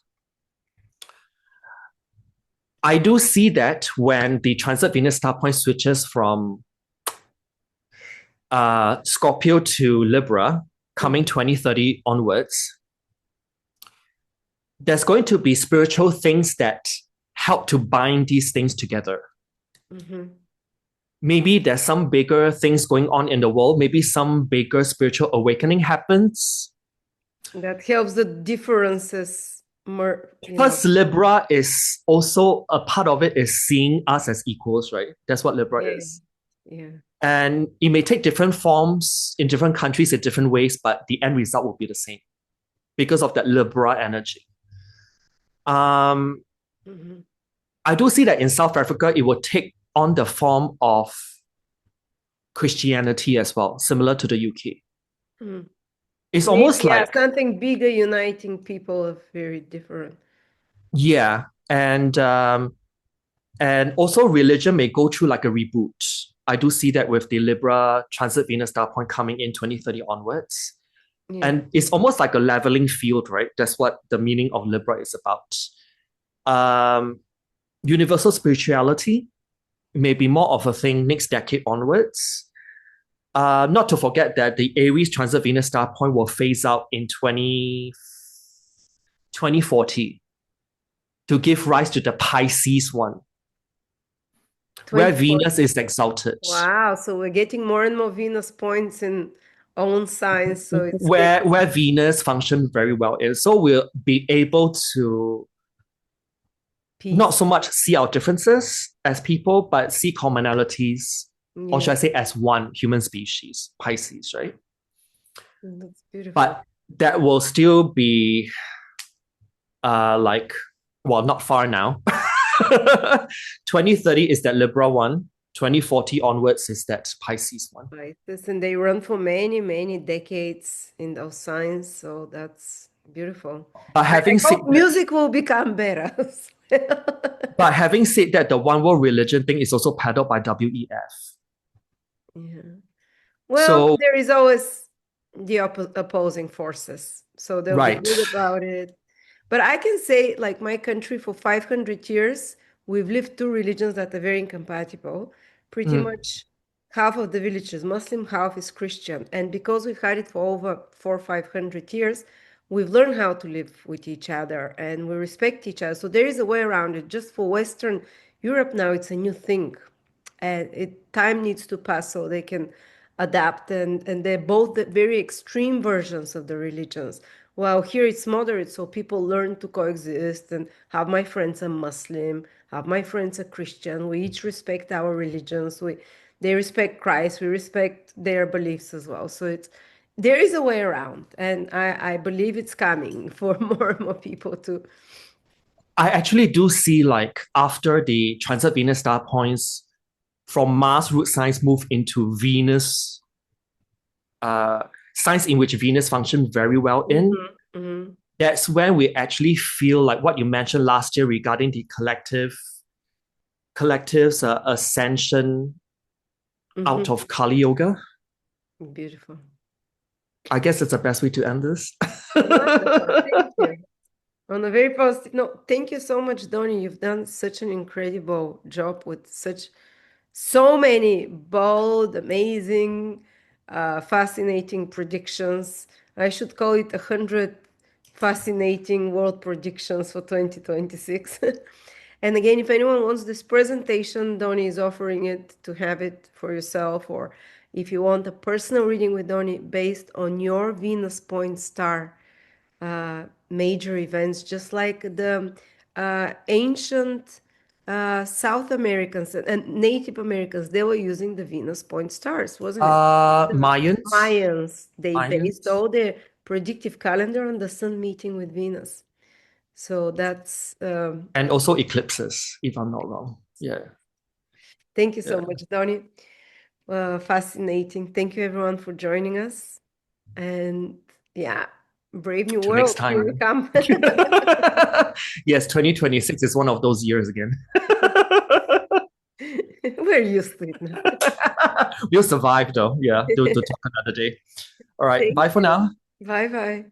I do see that when the transit Venus star point switches from Scorpio to Libra, coming 2030 onwards, there's going to be spiritual things that help to bind these things together. Maybe there's some bigger things going on in the world. Maybe some bigger spiritual awakening happens. That helps the differences more. Because Libra is also, a part of it is seeing us as equals, right? That's what Libra is. Yeah. And it may take different forms in different countries in different ways, but the end result will be the same because of that Libra energy. I do see that in South Africa, it will take on the form of Christianity as well, similar to the UK. It's almost like something bigger uniting people are very different. Yeah, and also religion may go through like a reboot. I do see that with the Libra transit Venus star point coming in 2030 onwards. And it's almost like a leveling field, right? That's what the meaning of Libra is about. Universal spirituality may be more of a thing next decade onwards. Not to forget that the Aries transit Venus star point will phase out in 2040 to give rise to the Pisces one, where Venus is exalted. Wow, so we're getting more and more Venus points in own signs. So it's where Venus functions very well in. So we'll be able to not so much see our differences as people, but see commonalities, or should I say as one human species, Pisces, right? That's beautiful. But that will still be not far now. 2030 is that Libra one. 2040 onwards is that Pisces one. Right. And they run for many, many decades in those signs. So that's beautiful. But I having said hope that, music will become better. but having said that, the one world religion thing is also paddled by WEF. Yeah. Well, So there is always the opposing forces. So they'll be right. good about it. But I can say, like my country, for 500 years, we've lived two religions that are very incompatible. Pretty Mm. much half of the village is Muslim, half is Christian. And because we've had it for over 400 or 500 years, we've learned how to live with each other and we respect each other. So there is a way around it. Just for Western Europe now, it's a new thing. And time needs to pass so they can adapt, and they're both the very extreme versions of the religions. Well, here it's moderate, so people learn to coexist and have my friends a Muslim, have my friends a Christian. We each respect our religions. They respect Christ, we respect their beliefs as well. So there is a way around, and I believe it's coming for more and more people to. I actually do see like after the transit Venus star points from Mars root signs move into Venus, uh, signs in which Venus function very well in. Mhm, mhm, That's when we actually feel like what you mentioned last year regarding the collective's ascension out mhm. of Kali Yoga. Beautiful. I guess it's the best way to end this. Wonderful. Thank you. On a very positive note, thank you so much, Donny. You've done such an incredible job with so many bold, amazing, fascinating predictions. I should call it 100 fascinating world predictions for 2026. And again, if anyone wants this presentation, Donny is offering it to have it for yourself, or if you want a personal reading with Donny based on your Venus point star major events, just like the ancient South Americans and Native Americans, they were using the Venus point stars, wasn't it? The Mayans, Mayans, they based Mayans, all their predictive calendar on the sun meeting with Venus. So that's and also eclipses, if I'm not wrong. Yeah, thank you so yeah. much, Donny. Fascinating. Thank you, everyone, for joining us. And yeah, Brave New Till next World, here we time. come. Yes, 2026 is one of those years again. We're used to it now. We'll survive though. Yeah, to talk another day. All right, Thank bye for you. now. Bye bye.